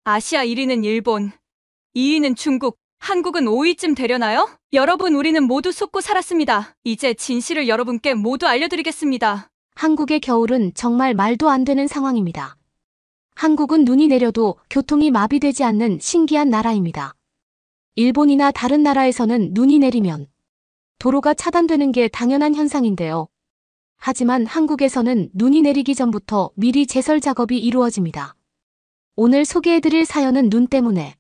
아시아 1위는 일본, 2위는 중국, 한국은 5위쯤 되려나요? 여러분, 우리는 모두 속고 살았습니다. 이제 진실을 여러분께 모두 알려드리겠습니다. 한국의 겨울은 정말 말도 안 되는 상황입니다. 한국은 눈이 내려도 교통이 마비되지 않는 신기한 나라입니다. 일본이나 다른 나라에서는 눈이 내리면 도로가 차단되는 게 당연한 현상인데요. 하지만 한국에서는 눈이 내리기 전부터 미리 제설 작업이 이루어집니다. 오늘 소개해드릴 사연은 눈 때문에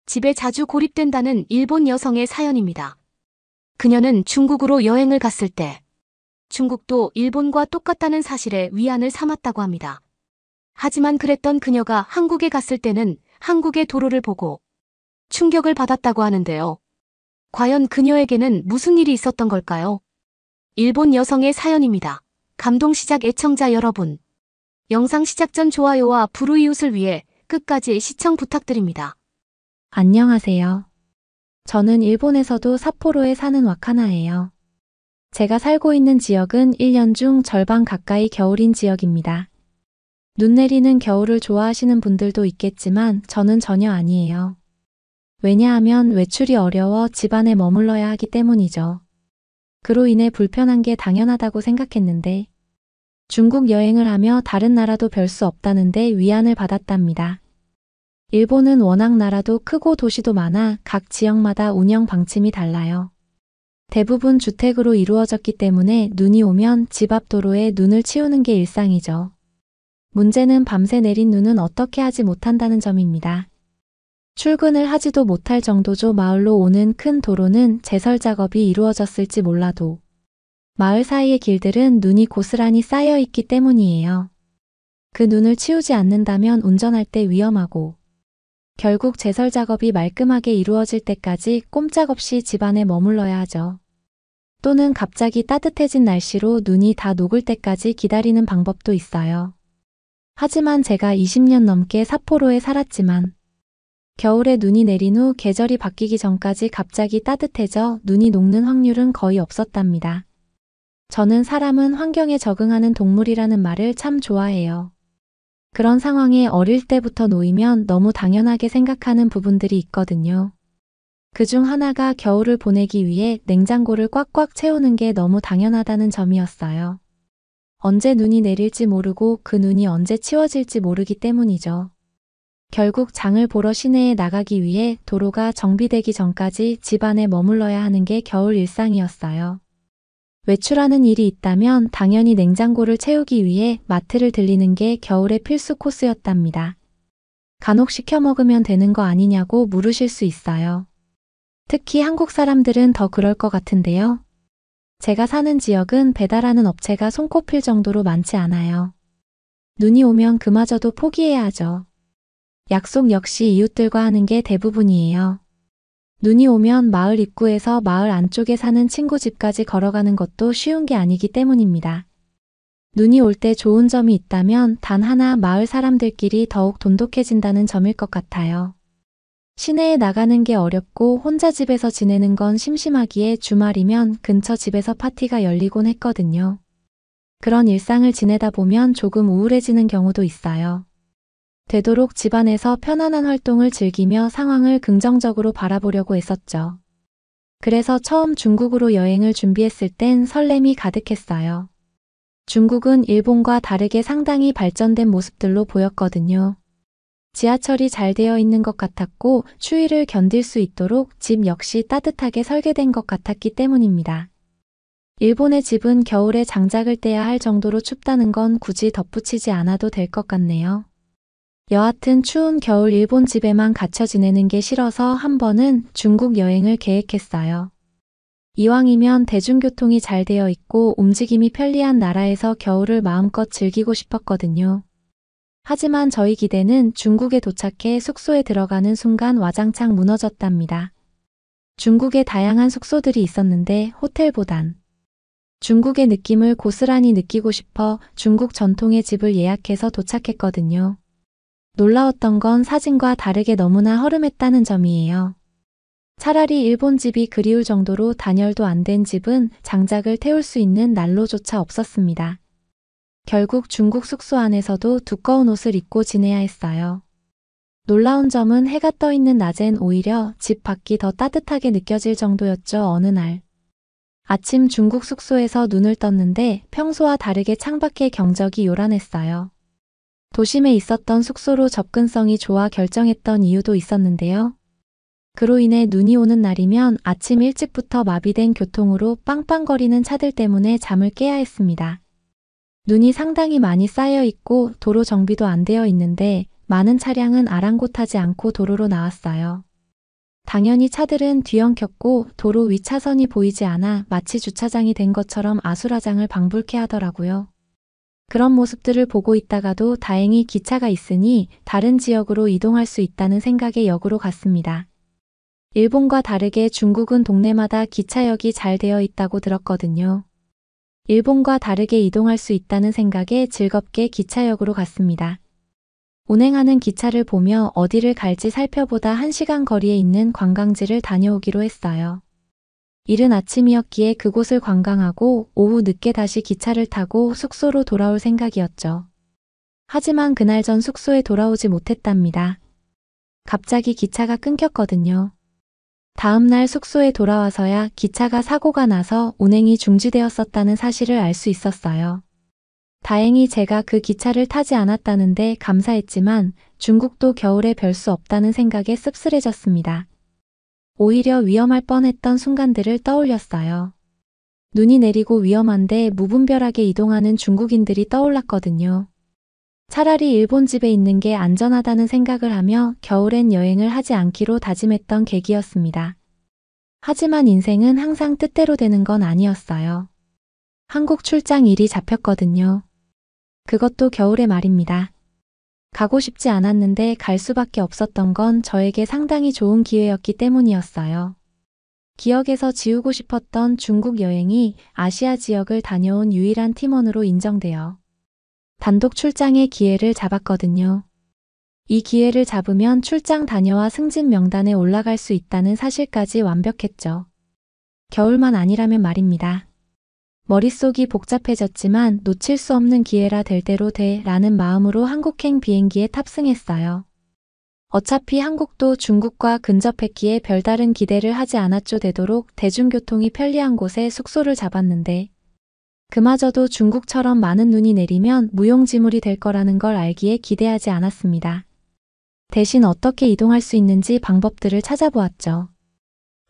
집에 자주 고립된다는 일본 여성의 사연입니다. 그녀는 중국으로 여행을 갔을 때 중국도 일본과 똑같다는 사실에 위안을 삼았다고 합니다. 하지만 그랬던 그녀가 한국에 갔을 때는 한국의 도로를 보고 충격을 받았다고 하는데요. 과연 그녀에게는 무슨 일이 있었던 걸까요? 일본 여성의 사연입니다. 감동시작 애청자 여러분. 영상 시작 전 좋아요와 불우이웃을 위해 끝까지 시청 부탁드립니다. 안녕하세요. 저는 일본에서도 삿포로에 사는 와카나예요. 제가 살고 있는 지역은 1년 중 절반 가까이 겨울인 지역입니다. 눈 내리는 겨울을 좋아하시는 분들도 있겠지만 저는 전혀 아니에요. 왜냐하면 외출이 어려워 집안에 머물러야 하기 때문이죠. 그로 인해 불편한 게 당연하다고 생각했는데 중국 여행을 하며 다른 나라도 별 수 없다는데 위안을 받았답니다. 일본은 워낙 나라도 크고 도시도 많아 각 지역마다 운영 방침이 달라요. 대부분 주택으로 이루어졌기 때문에 눈이 오면 집 앞 도로에 눈을 치우는 게 일상이죠. 문제는 밤새 내린 눈은 어떻게 하지 못한다는 점입니다. 출근을 하지도 못할 정도죠. 마을로 오는 큰 도로는 제설 작업이 이루어졌을지 몰라도 마을 사이의 길들은 눈이 고스란히 쌓여 있기 때문이에요. 그 눈을 치우지 않는다면 운전할 때 위험하고 결국 제설 작업이 말끔하게 이루어질 때까지 꼼짝없이 집안에 머물러야 하죠. 또는 갑자기 따뜻해진 날씨로 눈이 다 녹을 때까지 기다리는 방법도 있어요. 하지만 제가 20년 넘게 삿포로에 살았지만 겨울에 눈이 내린 후 계절이 바뀌기 전까지 갑자기 따뜻해져 눈이 녹는 확률은 거의 없었답니다. 저는 사람은 환경에 적응하는 동물이라는 말을 참 좋아해요. 그런 상황에 어릴 때부터 놓이면 너무 당연하게 생각하는 부분들이 있거든요. 그중 하나가 겨울을 보내기 위해 냉장고를 꽉꽉 채우는 게 너무 당연하다는 점이었어요. 언제 눈이 내릴지 모르고 그 눈이 언제 치워질지 모르기 때문이죠. 결국 장을 보러 시내에 나가기 위해 도로가 정비되기 전까지 집안에 머물러야 하는 게 겨울 일상이었어요. 외출하는 일이 있다면 당연히 냉장고를 채우기 위해 마트를 들리는 게 겨울의 필수 코스였답니다. 간혹 시켜 먹으면 되는 거 아니냐고 물으실 수 있어요. 특히 한국 사람들은 더 그럴 것 같은데요. 제가 사는 지역은 배달하는 업체가 손꼽힐 정도로 많지 않아요. 눈이 오면 그마저도 포기해야 하죠. 약속 역시 이웃들과 하는 게 대부분이에요. 눈이 오면 마을 입구에서 마을 안쪽에 사는 친구 집까지 걸어가는 것도 쉬운 게 아니기 때문입니다. 눈이 올 때 좋은 점이 있다면 단 하나 마을 사람들끼리 더욱 돈독해진다는 점일 것 같아요. 시내에 나가는 게 어렵고 혼자 집에서 지내는 건 심심하기에 주말이면 근처 집에서 파티가 열리곤 했거든요. 그런 일상을 지내다 보면 조금 우울해지는 경우도 있어요. 되도록 집안에서 편안한 활동을 즐기며 상황을 긍정적으로 바라보려고 했었죠. 그래서 처음 중국으로 여행을 준비했을 땐 설렘이 가득했어요. 중국은 일본과 다르게 상당히 발전된 모습들로 보였거든요. 지하철이 잘 되어 있는 것 같았고 추위를 견딜 수 있도록 집 역시 따뜻하게 설계된 것 같았기 때문입니다. 일본의 집은 겨울에 장작을 떼야 할 정도로 춥다는 건 굳이 덧붙이지 않아도 될 것 같네요. 여하튼 추운 겨울 일본 집에만 갇혀 지내는 게 싫어서 한 번은 중국 여행을 계획했어요. 이왕이면 대중교통이 잘 되어 있고 움직임이 편리한 나라에서 겨울을 마음껏 즐기고 싶었거든요. 하지만 저희 기대는 중국에 도착해 숙소에 들어가는 순간 와장창 무너졌답니다. 중국에 다양한 숙소들이 있었는데 호텔보단 중국의 느낌을 고스란히 느끼고 싶어 중국 전통의 집을 예약해서 도착했거든요. 놀라웠던 건 사진과 다르게 너무나 허름했다는 점이에요. 차라리 일본 집이 그리울 정도로 단열도 안 된 집은 장작을 태울 수 있는 난로조차 없었습니다. 결국 중국 숙소 안에서도 두꺼운 옷을 입고 지내야 했어요. 놀라운 점은 해가 떠 있는 낮엔 오히려 집 밖이 더 따뜻하게 느껴질 정도였죠. 어느 날 아침 중국 숙소에서 눈을 떴는데 평소와 다르게 창밖의 경적이 요란했어요. 도심에 있었던 숙소로 접근성이 좋아 결정했던 이유도 있었는데요. 그로 인해 눈이 오는 날이면 아침 일찍부터 마비된 교통으로 빵빵거리는 차들 때문에 잠을 깨야 했습니다. 눈이 상당히 많이 쌓여 있고 도로 정비도 안 되어 있는데 많은 차량은 아랑곳하지 않고 도로로 나왔어요. 당연히 차들은 뒤엉켰고 도로 위 차선이 보이지 않아 마치 주차장이 된 것처럼 아수라장을 방불케 하더라고요. 그런 모습들을 보고 있다가도 다행히 기차가 있으니 다른 지역으로 이동할 수 있다는 생각에 역으로 갔습니다. 일본과 다르게 중국은 동네마다 기차역이 잘 되어 있다고 들었거든요. 일본과 다르게 이동할 수 있다는 생각에 즐겁게 기차역으로 갔습니다. 운행하는 기차를 보며 어디를 갈지 살펴보다 1시간 거리에 있는 관광지를 다녀오기로 했어요. 이른 아침이었기에 그곳을 관광하고 오후 늦게 다시 기차를 타고 숙소로 돌아올 생각이었죠. 하지만 그날 전 숙소에 돌아오지 못했답니다. 갑자기 기차가 끊겼거든요. 다음 날 숙소에 돌아와서야 기차가 사고가 나서 운행이 중지되었었다는 사실을 알 수 있었어요. 다행히 제가 그 기차를 타지 않았다는데 감사했지만 중국도 겨울에 별 수 없다는 생각에 씁쓸해졌습니다. 오히려 위험할 뻔했던 순간들을 떠올렸어요. 눈이 내리고 위험한데 무분별하게 이동하는 중국인들이 떠올랐거든요. 차라리 일본 집에 있는 게 안전하다는 생각을 하며 겨울엔 여행을 하지 않기로 다짐했던 계기였습니다. 하지만 인생은 항상 뜻대로 되는 건 아니었어요. 한국 출장 일이 잡혔거든요. 그것도 겨울에 말입니다. 가고 싶지 않았는데 갈 수밖에 없었던 건 저에게 상당히 좋은 기회였기 때문이었어요. 기억에서 지우고 싶었던 중국 여행이 아시아 지역을 다녀온 유일한 팀원으로 인정되어 단독 출장의 기회를 잡았거든요. 이 기회를 잡으면 출장 다녀와 승진 명단에 올라갈 수 있다는 사실까지 완벽했죠. 겨울만 아니라면 말입니다. 머릿속이 복잡해졌지만 놓칠 수 없는 기회라 될 대로 돼 라는 마음으로 한국행 비행기에 탑승했어요. 어차피 한국도 중국과 근접했기에 별다른 기대를 하지 않았죠. 되도록 대중교통이 편리한 곳에 숙소를 잡았는데 그마저도 중국처럼 많은 눈이 내리면 무용지물이 될 거라는 걸 알기에 기대하지 않았습니다. 대신 어떻게 이동할 수 있는지 방법들을 찾아보았죠.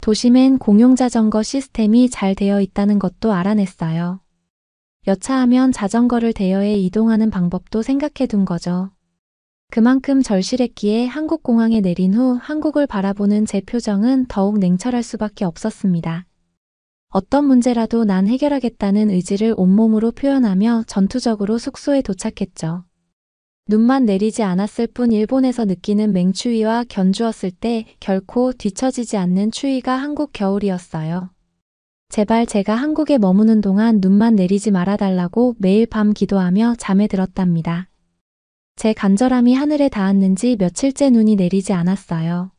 도심엔 공용자전거 시스템이 잘 되어 있다는 것도 알아냈어요. 여차하면 자전거를 대여해 이동하는 방법도 생각해 둔 거죠. 그만큼 절실했기에 한국공항에 내린 후 한국을 바라보는 제 표정은 더욱 냉철할 수밖에 없었습니다. 어떤 문제라도 난 해결하겠다는 의지를 온몸으로 표현하며 전투적으로 숙소에 도착했죠. 눈만 내리지 않았을 뿐 일본에서 느끼는 맹추위와 견주었을 때 결코 뒤처지지 않는 추위가 한국 겨울이었어요. 제발 제가 한국에 머무는 동안 눈만 내리지 말아달라고 매일 밤 기도하며 잠에 들었답니다. 제 간절함이 하늘에 닿았는지 며칠째 눈이 내리지 않았어요.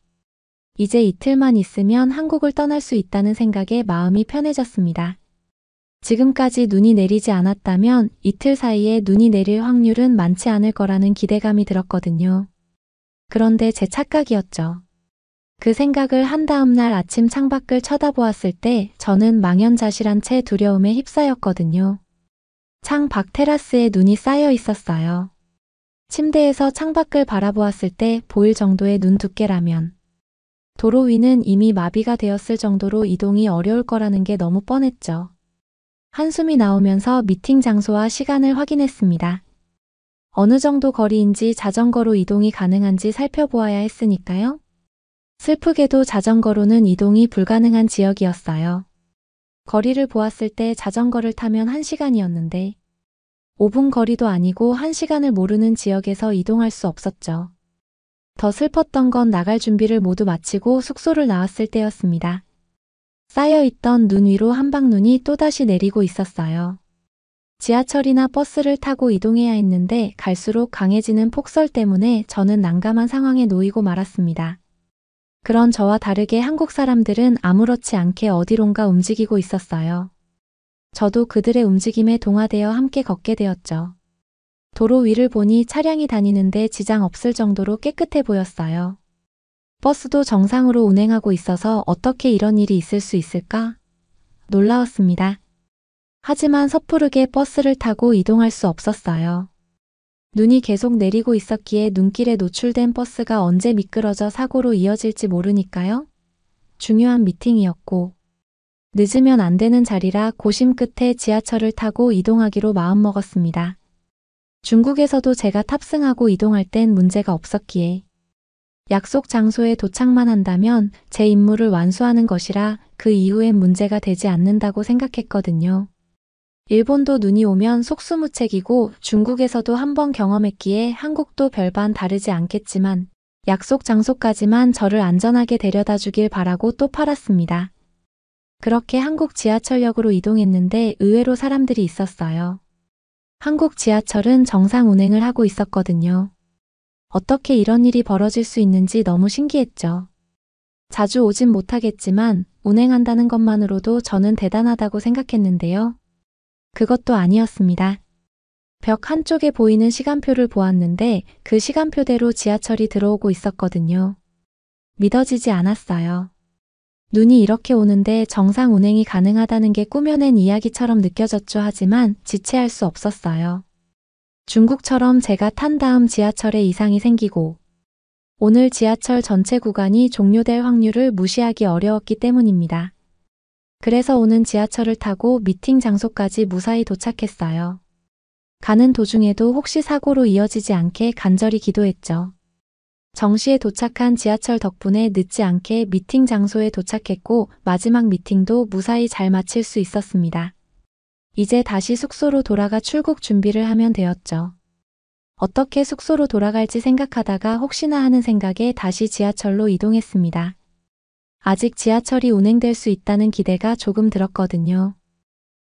이제 이틀만 있으면 한국을 떠날 수 있다는 생각에 마음이 편해졌습니다. 지금까지 눈이 내리지 않았다면 이틀 사이에 눈이 내릴 확률은 많지 않을 거라는 기대감이 들었거든요. 그런데 제 착각이었죠. 그 생각을 한 다음 날 아침 창밖을 쳐다보았을 때 저는 망연자실한 채 두려움에 휩싸였거든요. 창 밖 테라스에 눈이 쌓여 있었어요. 침대에서 창밖을 바라보았을 때 보일 정도의 눈 두께라면 도로 위는 이미 마비가 되었을 정도로 이동이 어려울 거라는 게 너무 뻔했죠. 한숨이 나오면서 미팅 장소와 시간을 확인했습니다. 어느 정도 거리인지 자전거로 이동이 가능한지 살펴보아야 했으니까요. 슬프게도 자전거로는 이동이 불가능한 지역이었어요. 거리를 보았을 때 자전거를 타면 1시간이었는데 5분 거리도 아니고 1시간을 모르는 지역에서 이동할 수 없었죠. 더 슬펐던 건 나갈 준비를 모두 마치고 숙소를 나왔을 때였습니다. 쌓여있던 눈 위로 한방눈이 또다시 내리고 있었어요. 지하철이나 버스를 타고 이동해야 했는데 갈수록 강해지는 폭설 때문에 저는 난감한 상황에 놓이고 말았습니다. 그런 저와 다르게 한국 사람들은 아무렇지 않게 어디론가 움직이고 있었어요. 저도 그들의 움직임에 동화되어 함께 걷게 되었죠. 도로 위를 보니 차량이 다니는데 지장 없을 정도로 깨끗해 보였어요. 버스도 정상으로 운행하고 있어서 어떻게 이런 일이 있을 수 있을까? 놀라웠습니다. 하지만 섣부르게 버스를 타고 이동할 수 없었어요. 눈이 계속 내리고 있었기에 눈길에 노출된 버스가 언제 미끄러져 사고로 이어질지 모르니까요. 중요한 미팅이었고 늦으면 안 되는 자리라 고심 끝에 지하철을 타고 이동하기로 마음먹었습니다. 중국에서도 제가 탑승하고 이동할 땐 문제가 없었기에 약속 장소에 도착만 한다면 제 임무를 완수하는 것이라 그 이후엔 문제가 되지 않는다고 생각했거든요. 일본도 눈이 오면 속수무책이고 중국에서도 한번 경험했기에 한국도 별반 다르지 않겠지만 약속 장소까지만 저를 안전하게 데려다 주길 바라고 또 팔았습니다. 그렇게 한국 지하철역으로 이동했는데 의외로 사람들이 있었어요. 한국 지하철은 정상 운행을 하고 있었거든요. 어떻게 이런 일이 벌어질 수 있는지 너무 신기했죠. 자주 오진 못하겠지만 운행한다는 것만으로도 저는 대단하다고 생각했는데요. 그것도 아니었습니다. 벽 한쪽에 보이는 시간표를 보았는데 그 시간표대로 지하철이 들어오고 있었거든요. 믿어지지 않았어요. 눈이 이렇게 오는데 정상 운행이 가능하다는 게 꾸며낸 이야기처럼 느껴졌죠. 하지만 지체할 수 없었어요. 중국처럼 제가 탄 다음 지하철에 이상이 생기고 오늘 지하철 전체 구간이 종료될 확률을 무시하기 어려웠기 때문입니다. 그래서 오는 지하철을 타고 미팅 장소까지 무사히 도착했어요. 가는 도중에도 혹시 사고로 이어지지 않게 간절히 기도했죠. 정시에 도착한 지하철 덕분에 늦지 않게 미팅 장소에 도착했고 마지막 미팅도 무사히 잘 마칠 수 있었습니다. 이제 다시 숙소로 돌아가 출국 준비를 하면 되었죠. 어떻게 숙소로 돌아갈지 생각하다가 혹시나 하는 생각에 다시 지하철로 이동했습니다. 아직 지하철이 운행될 수 있다는 기대가 조금 들었거든요.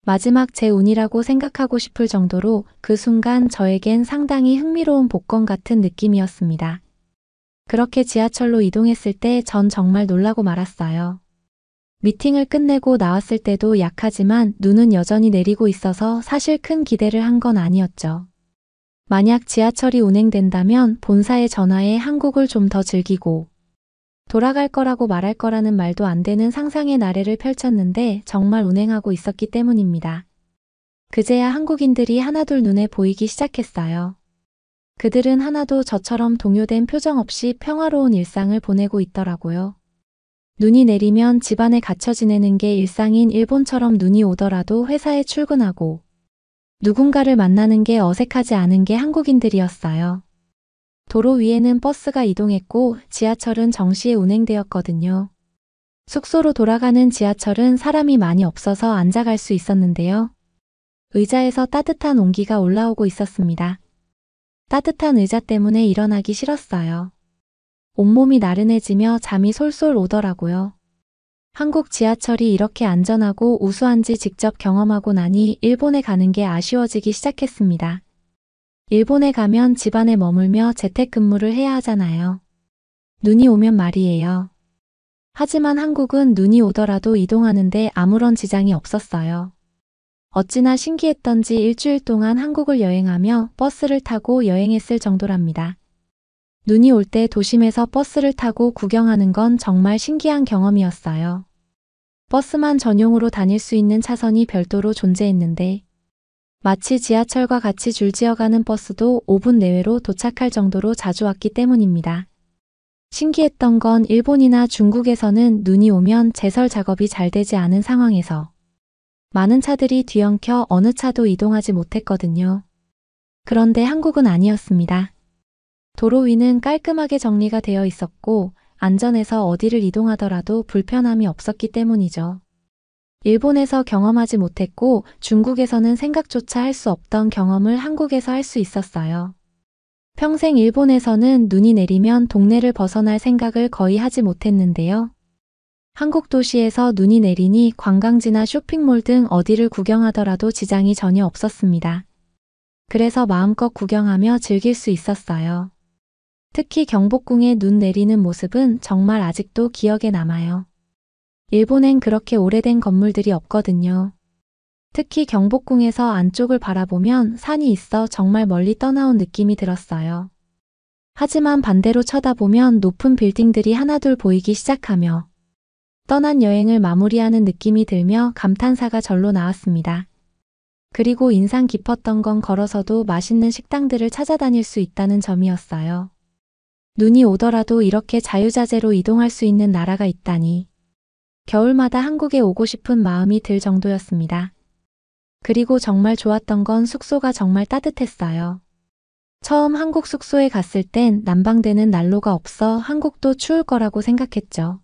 마지막 제 운이라고 생각하고 싶을 정도로 그 순간 저에겐 상당히 흥미로운 복권 같은 느낌이었습니다. 그렇게 지하철로 이동했을 때 전 정말 놀라고 말았어요. 미팅을 끝내고 나왔을 때도 약하지만 눈은 여전히 내리고 있어서 사실 큰 기대를 한 건 아니었죠. 만약 지하철이 운행된다면 본사에 전화해 한국을 좀 더 즐기고 돌아갈 거라고 말할 거라는 말도 안 되는 상상의 나래를 펼쳤는데 정말 운행하고 있었기 때문입니다. 그제야 한국인들이 하나둘 눈에 보이기 시작했어요. 그들은 하나도 저처럼 동요된 표정 없이 평화로운 일상을 보내고 있더라고요. 눈이 내리면 집안에 갇혀 지내는 게 일상인 일본처럼 눈이 오더라도 회사에 출근하고 누군가를 만나는 게 어색하지 않은 게 한국인들이었어요. 도로 위에는 버스가 이동했고 지하철은 정시에 운행되었거든요. 숙소로 돌아가는 지하철은 사람이 많이 없어서 앉아갈 수 있었는데요. 의자에서 따뜻한 온기가 올라오고 있었습니다. 따뜻한 의자 때문에 일어나기 싫었어요. 온몸이 나른해지며 잠이 솔솔 오더라고요. 한국 지하철이 이렇게 안전하고 우수한지 직접 경험하고 나니 일본에 가는 게 아쉬워지기 시작했습니다. 일본에 가면 집안에 머물며 재택근무를 해야 하잖아요. 눈이 오면 말이에요. 하지만 한국은 눈이 오더라도 이동하는데 아무런 지장이 없었어요. 어찌나 신기했던지 일주일 동안 한국을 여행하며 버스를 타고 여행했을 정도랍니다. 눈이 올 때 도심에서 버스를 타고 구경하는 건 정말 신기한 경험이었어요. 버스만 전용으로 다닐 수 있는 차선이 별도로 존재했는데 마치 지하철과 같이 줄지어가는 버스도 5분 내외로 도착할 정도로 자주 왔기 때문입니다. 신기했던 건 일본이나 중국에서는 눈이 오면 제설 작업이 잘 되지 않은 상황에서 많은 차들이 뒤엉켜 어느 차도 이동하지 못했거든요. 그런데 한국은 아니었습니다. 도로 위는 깔끔하게 정리가 되어 있었고 안전해서 어디를 이동하더라도 불편함이 없었기 때문이죠. 일본에서 경험하지 못했고 중국에서는 생각조차 할 수 없던 경험을 한국에서 할 수 있었어요. 평생 일본에서는 눈이 내리면 동네를 벗어날 생각을 거의 하지 못했는데요. 한국 도시에서 눈이 내리니 관광지나 쇼핑몰 등 어디를 구경하더라도 지장이 전혀 없었습니다. 그래서 마음껏 구경하며 즐길 수 있었어요. 특히 경복궁에 눈 내리는 모습은 정말 아직도 기억에 남아요. 일본엔 그렇게 오래된 건물들이 없거든요. 특히 경복궁에서 안쪽을 바라보면 산이 있어 정말 멀리 떠나온 느낌이 들었어요. 하지만 반대로 쳐다보면 높은 빌딩들이 하나둘 보이기 시작하며 떠난 여행을 마무리하는 느낌이 들며 감탄사가 절로 나왔습니다. 그리고 인상 깊었던 건 걸어서도 맛있는 식당들을 찾아다닐 수 있다는 점이었어요. 눈이 오더라도 이렇게 자유자재로 이동할 수 있는 나라가 있다니. 겨울마다 한국에 오고 싶은 마음이 들 정도였습니다. 그리고 정말 좋았던 건 숙소가 정말 따뜻했어요. 처음 한국 숙소에 갔을 땐 난방되는 난로가 없어 한국도 추울 거라고 생각했죠.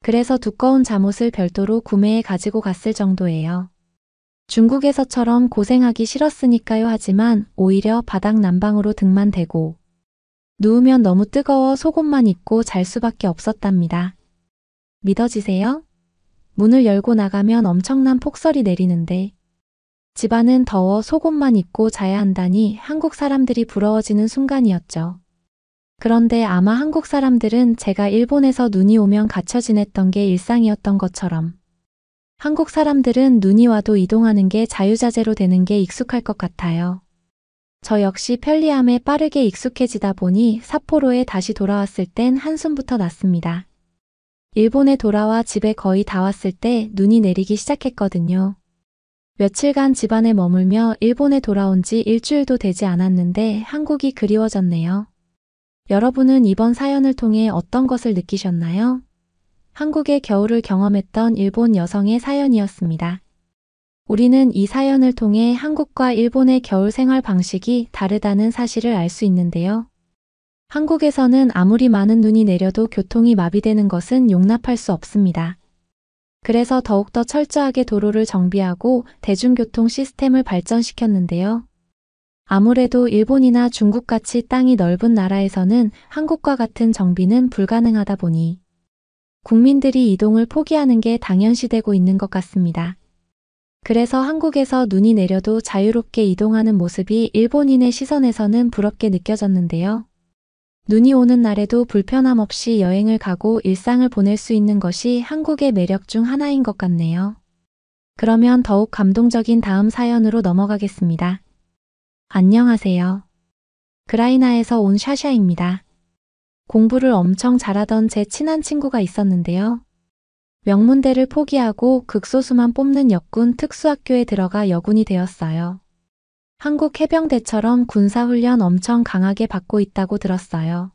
그래서 두꺼운 잠옷을 별도로 구매해 가지고 갔을 정도예요. 중국에서처럼 고생하기 싫었으니까요 하지만 오히려 바닥 난방으로 등만 대고 누우면 너무 뜨거워 속옷만 입고 잘 수밖에 없었답니다. 믿어지세요? 문을 열고 나가면 엄청난 폭설이 내리는데 집안은 더워 속옷만 입고 자야 한다니 한국 사람들이 부러워지는 순간이었죠. 그런데 아마 한국 사람들은 제가 일본에서 눈이 오면 갇혀 지냈던 게 일상이었던 것처럼 한국 사람들은 눈이 와도 이동하는 게 자유자재로 되는 게 익숙할 것 같아요. 저 역시 편리함에 빠르게 익숙해지다 보니 삿포로에 다시 돌아왔을 땐 한숨부터 났습니다. 일본에 돌아와 집에 거의 다 왔을 때 눈이 내리기 시작했거든요. 며칠간 집안에 머물며 일본에 돌아온 지 일주일도 되지 않았는데 한국이 그리워졌네요. 여러분은 이번 사연을 통해 어떤 것을 느끼셨나요? 한국의 겨울을 경험했던 일본 여성의 사연이었습니다. 우리는 이 사연을 통해 한국과 일본의 겨울 생활 방식이 다르다는 사실을 알 수 있는데요. 한국에서는 아무리 많은 눈이 내려도 교통이 마비되는 것은 용납할 수 없습니다. 그래서 더욱더 철저하게 도로를 정비하고 대중교통 시스템을 발전시켰는데요. 아무래도 일본이나 중국같이 땅이 넓은 나라에서는 한국과 같은 정비는 불가능하다 보니 국민들이 이동을 포기하는 게 당연시되고 있는 것 같습니다. 그래서 한국에서 눈이 내려도 자유롭게 이동하는 모습이 일본인의 시선에서는 부럽게 느껴졌는데요. 눈이 오는 날에도 불편함 없이 여행을 가고 일상을 보낼 수 있는 것이 한국의 매력 중 하나인 것 같네요. 그러면 더욱 감동적인 다음 사연으로 넘어가겠습니다. 안녕하세요. 그라이나에서 온 샤샤입니다. 공부를 엄청 잘하던 제 친한 친구가 있었는데요. 명문대를 포기하고 극소수만 뽑는 역군 특수학교에 들어가 여군이 되었어요. 한국 해병대처럼 군사훈련 엄청 강하게 받고 있다고 들었어요.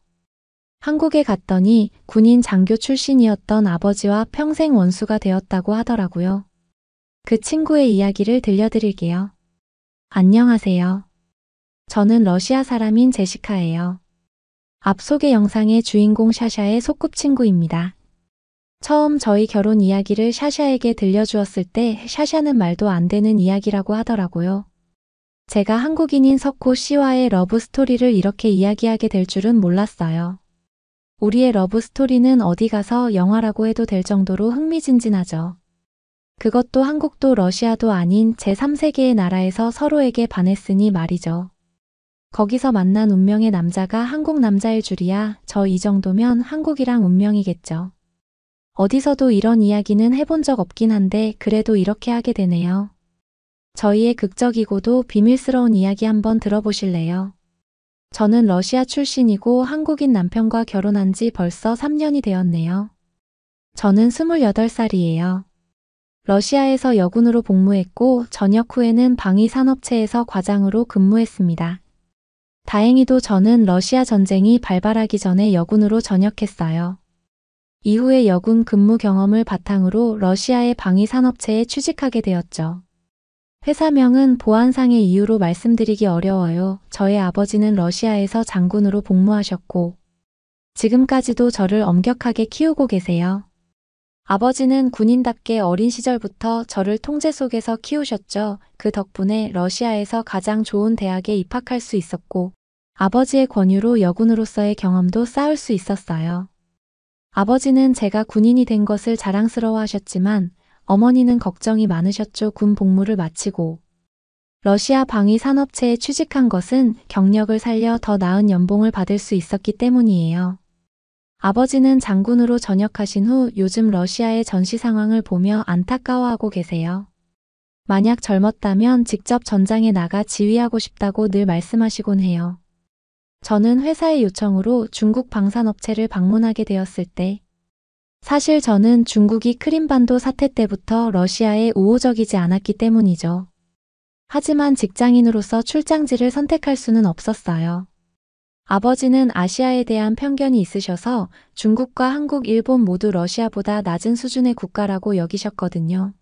한국에 갔더니 군인 장교 출신이었던 아버지와 평생 원수가 되었다고 하더라고요. 그 친구의 이야기를 들려드릴게요. 안녕하세요. 저는 러시아 사람인 제시카예요. 앞 소개 영상의 주인공 샤샤의 소꿉친구입니다. 처음 저희 결혼 이야기를 샤샤에게 들려주었을 때 샤샤는 말도 안 되는 이야기라고 하더라고요. 제가 한국인인 석호 씨와의 러브 스토리를 이렇게 이야기하게 될 줄은 몰랐어요. 우리의 러브 스토리는 어디 가서 영화라고 해도 될 정도로 흥미진진하죠. 그것도 한국도 러시아도 아닌 제3세계의 나라에서 서로에게 반했으니 말이죠. 거기서 만난 운명의 남자가 한국 남자일 줄이야. 저 이 정도면 한국이랑 운명이겠죠. 어디서도 이런 이야기는 해본 적 없긴 한데 그래도 이렇게 하게 되네요. 저희의 극적이고도 비밀스러운 이야기 한번 들어보실래요? 저는 러시아 출신이고 한국인 남편과 결혼한 지 벌써 3년이 되었네요. 저는 28살이에요. 러시아에서 여군으로 복무했고 전역 후에는 방위산업체에서 과장으로 근무했습니다. 다행히도 저는 러시아 전쟁이 발발하기 전에 여군으로 전역했어요. 이후에 여군 근무 경험을 바탕으로 러시아의 방위산업체에 취직하게 되었죠. 회사명은 보안상의 이유로 말씀드리기 어려워요. 저의 아버지는 러시아에서 장군으로 복무하셨고 지금까지도 저를 엄격하게 키우고 계세요. 아버지는 군인답게 어린 시절부터 저를 통제 속에서 키우셨죠. 그 덕분에 러시아에서 가장 좋은 대학에 입학할 수 있었고 아버지의 권유로 여군으로서의 경험도 쌓을 수 있었어요. 아버지는 제가 군인이 된 것을 자랑스러워하셨지만 어머니는 걱정이 많으셨죠. 군 복무를 마치고 러시아 방위산업체에 취직한 것은 경력을 살려 더 나은 연봉을 받을 수 있었기 때문이에요. 아버지는 장군으로 전역하신 후 요즘 러시아의 전시 상황을 보며 안타까워하고 계세요. 만약 젊었다면 직접 전장에 나가 지휘하고 싶다고 늘 말씀하시곤 해요. 저는 회사의 요청으로 중국 방산업체를 방문하게 되었을 때 사실 저는 중국이 크림반도 사태 때부터 러시아에 우호적이지 않았기 때문이죠. 하지만 직장인으로서 출장지를 선택할 수는 없었어요. 아버지는 아시아에 대한 편견이 있으셔서 중국과 한국, 일본 모두 러시아보다 낮은 수준의 국가라고 여기셨거든요.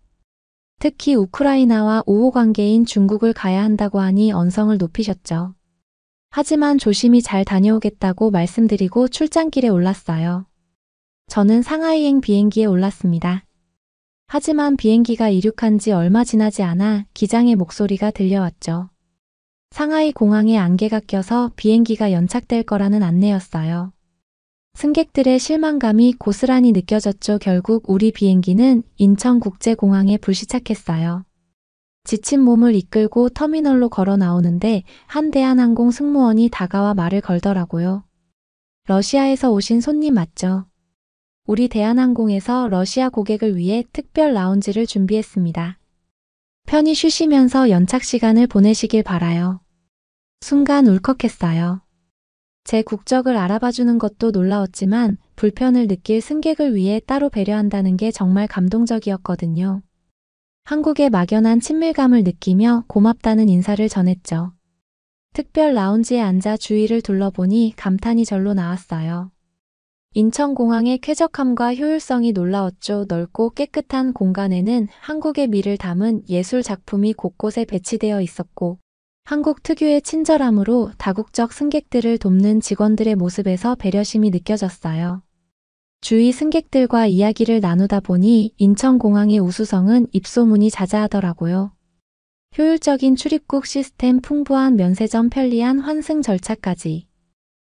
특히 우크라이나와 우호 관계인 중국을 가야 한다고 하니 언성을 높이셨죠. 하지만 조심히 잘 다녀오겠다고 말씀드리고 출장길에 올랐어요. 저는 상하이행 비행기에 올랐습니다. 하지만 비행기가 이륙한 지 얼마 지나지 않아 기장의 목소리가 들려왔죠. 상하이 공항에 안개가 껴서 비행기가 연착될 거라는 안내였어요. 승객들의 실망감이 고스란히 느껴졌죠. 결국 우리 비행기는 인천국제공항에 불시착했어요. 지친 몸을 이끌고 터미널로 걸어 나오는데 한 대한항공 승무원이 다가와 말을 걸더라고요. 러시아에서 오신 손님 맞죠? 우리 대한항공에서 러시아 고객을 위해 특별 라운지를 준비했습니다. 편히 쉬시면서 연착 시간을 보내시길 바라요. 순간 울컥했어요. 제 국적을 알아봐주는 것도 놀라웠지만 불편을 느낄 승객을 위해 따로 배려한다는 게 정말 감동적이었거든요. 한국의 막연한 친밀감을 느끼며 고맙다는 인사를 전했죠. 특별 라운지에 앉아 주위를 둘러보니 감탄이 절로 나왔어요. 인천공항의 쾌적함과 효율성이 놀라웠죠. 넓고 깨끗한 공간에는 한국의 미를 담은 예술 작품이 곳곳에 배치되어 있었고 한국 특유의 친절함으로 다국적 승객들을 돕는 직원들의 모습에서 배려심이 느껴졌어요. 주위 승객들과 이야기를 나누다 보니 인천공항의 우수성은 입소문이 자자하더라고요. 효율적인 출입국 시스템, 풍부한 면세점, 편리한 환승 절차까지.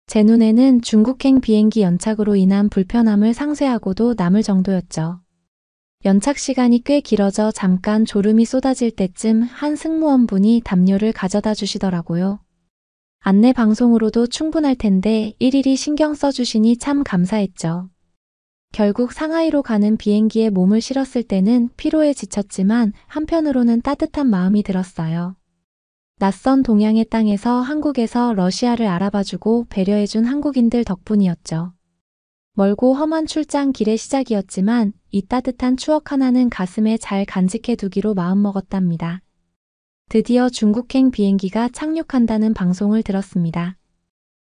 제 눈에는 중국행 비행기 연착으로 인한 불편함을 상쇄하고도 남을 정도였죠. 연착 시간이 꽤 길어져 잠깐 졸음이 쏟아질 때쯤 한 승무원분이 담요를 가져다 주시더라고요. 안내 방송으로도 충분할 텐데 일일이 신경 써주시니 참 감사했죠. 결국 상하이로 가는 비행기에 몸을 실었을 때는 피로에 지쳤지만 한편으로는 따뜻한 마음이 들었어요. 낯선 동양의 땅에서 한국에서 러시아를 알아봐주고 배려해준 한국인들 덕분이었죠. 멀고 험한 출장 길의 시작이었지만 이 따뜻한 추억 하나는 가슴에 잘 간직해 두기로 마음먹었답니다. 드디어 중국행 비행기가 착륙한다는 방송을 들었습니다.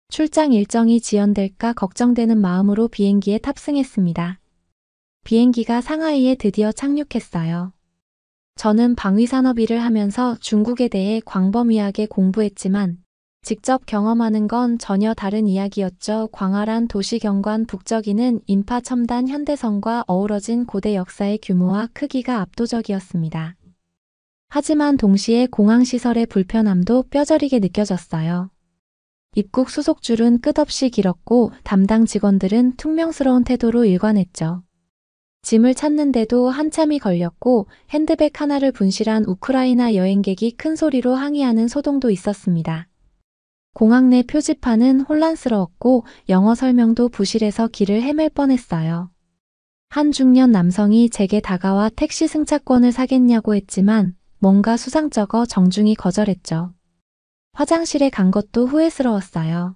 출장 일정이 지연될까 걱정되는 마음으로 비행기에 탑승했습니다. 비행기가 상하이에 드디어 착륙했어요. 저는 방위산업 일을 하면서 중국에 대해 광범위하게 공부했지만 직접 경험하는 건 전혀 다른 이야기였죠. 광활한 도시경관 북적이는 인파 첨단 현대성과 어우러진 고대 역사의 규모와 크기가 압도적이었습니다. 하지만 동시에 공항시설의 불편함도 뼈저리게 느껴졌어요. 입국 수속줄은 끝없이 길었고 담당 직원들은 퉁명스러운 태도로 일관했죠. 짐을 찾는데도 한참이 걸렸고 핸드백 하나를 분실한 우크라이나 여행객이 큰 소리로 항의하는 소동도 있었습니다. 공항 내 표지판은 혼란스러웠고 영어 설명도 부실해서 길을 헤맬 뻔했어요. 한 중년 남성이 제게 다가와 택시 승차권을 사겠냐고 했지만 뭔가 수상쩍어 정중히 거절했죠. 화장실에 간 것도 후회스러웠어요.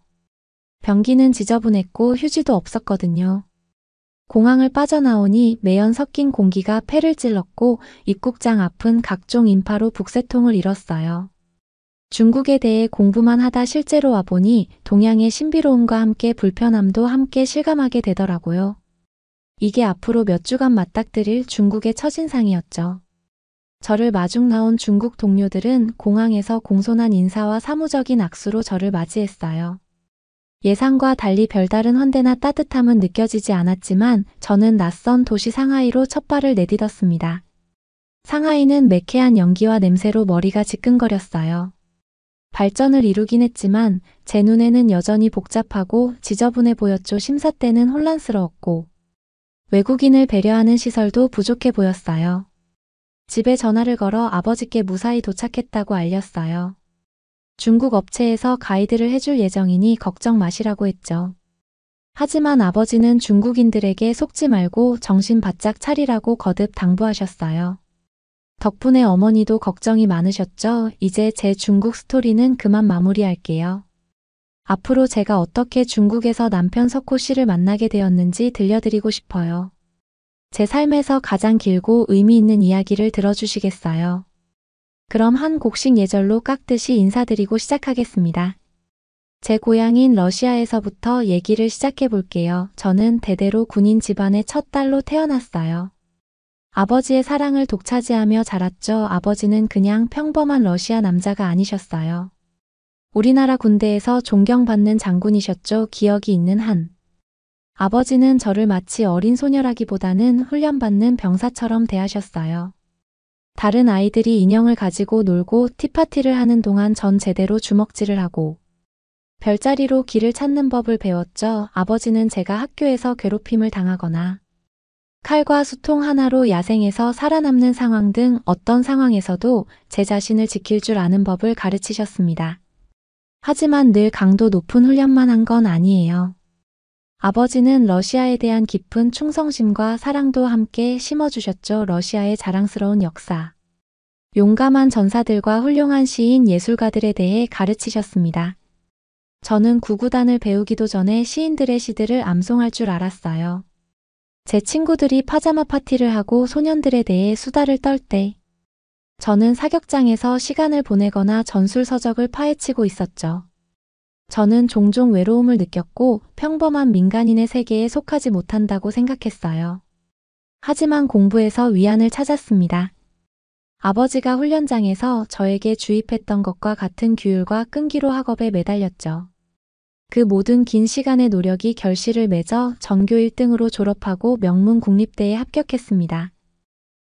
변기는 지저분했고 휴지도 없었거든요. 공항을 빠져나오니 매연 섞인 공기가 폐를 찔렀고 입국장 앞은 각종 인파로 북새통을 이뤘어요. 중국에 대해 공부만 하다 실제로 와보니 동양의 신비로움과 함께 불편함도 함께 실감하게 되더라고요. 이게 앞으로 몇 주간 맞닥뜨릴 중국의 첫인상이었죠. 저를 마중 나온 중국 동료들은 공항에서 공손한 인사와 사무적인 악수로 저를 맞이했어요. 예상과 달리 별다른 헌대나 따뜻함은 느껴지지 않았지만 저는 낯선 도시 상하이로 첫 발을 내딛었습니다. 상하이는 매캐한 연기와 냄새로 머리가 지끈거렸어요. 발전을 이루긴 했지만 제 눈에는 여전히 복잡하고 지저분해 보였죠. 심사 때는 혼란스러웠고 외국인을 배려하는 시설도 부족해 보였어요. 집에 전화를 걸어 아버지께 무사히 도착했다고 알렸어요. 중국 업체에서 가이드를 해줄 예정이니 걱정 마시라고 했죠. 하지만 아버지는 중국인들에게 속지 말고 정신 바짝 차리라고 거듭 당부하셨어요. 덕분에 어머니도 걱정이 많으셨죠? 이제 제 중국 스토리는 그만 마무리할게요. 앞으로 제가 어떻게 중국에서 남편 석호 씨를 만나게 되었는지 들려드리고 싶어요. 제 삶에서 가장 길고 의미 있는 이야기를 들어주시겠어요? 그럼 한 곡씩 예절로 깎듯이 인사드리고 시작하겠습니다. 제 고향인 러시아에서부터 얘기를 시작해 볼게요. 저는 대대로 군인 집안의 첫 딸로 태어났어요. 아버지의 사랑을 독차지하며 자랐죠. 아버지는 그냥 평범한 러시아 남자가 아니셨어요. 우리나라 군대에서 존경받는 장군이셨죠. 기억이 있는 한. 아버지는 저를 마치 어린 소녀라기보다는 훈련받는 병사처럼 대하셨어요. 다른 아이들이 인형을 가지고 놀고 티파티를 하는 동안 전 제대로 주먹질을 하고 별자리로 길을 찾는 법을 배웠죠. 아버지는 제가 학교에서 괴롭힘을 당하거나 칼과 수통 하나로 야생에서 살아남는 상황 등 어떤 상황에서도 제 자신을 지킬 줄 아는 법을 가르치셨습니다. 하지만 늘 강도 높은 훈련만 한 건 아니에요. 아버지는 러시아에 대한 깊은 충성심과 사랑도 함께 심어주셨죠. 러시아의 자랑스러운 역사, 용감한 전사들과 훌륭한 시인 예술가들에 대해 가르치셨습니다. 저는 구구단을 배우기도 전에 시인들의 시들을 암송할 줄 알았어요. 제 친구들이 파자마 파티를 하고 소년들에 대해 수다를 떨 때 저는 사격장에서 시간을 보내거나 전술 서적을 파헤치고 있었죠. 저는 종종 외로움을 느꼈고 평범한 민간인의 세계에 속하지 못한다고 생각했어요. 하지만 공부에서 위안을 찾았습니다. 아버지가 훈련장에서 저에게 주입했던 것과 같은 규율과 끈기로 학업에 매달렸죠. 그 모든 긴 시간의 노력이 결실을 맺어 전교 1등으로 졸업하고 명문 국립대에 합격했습니다.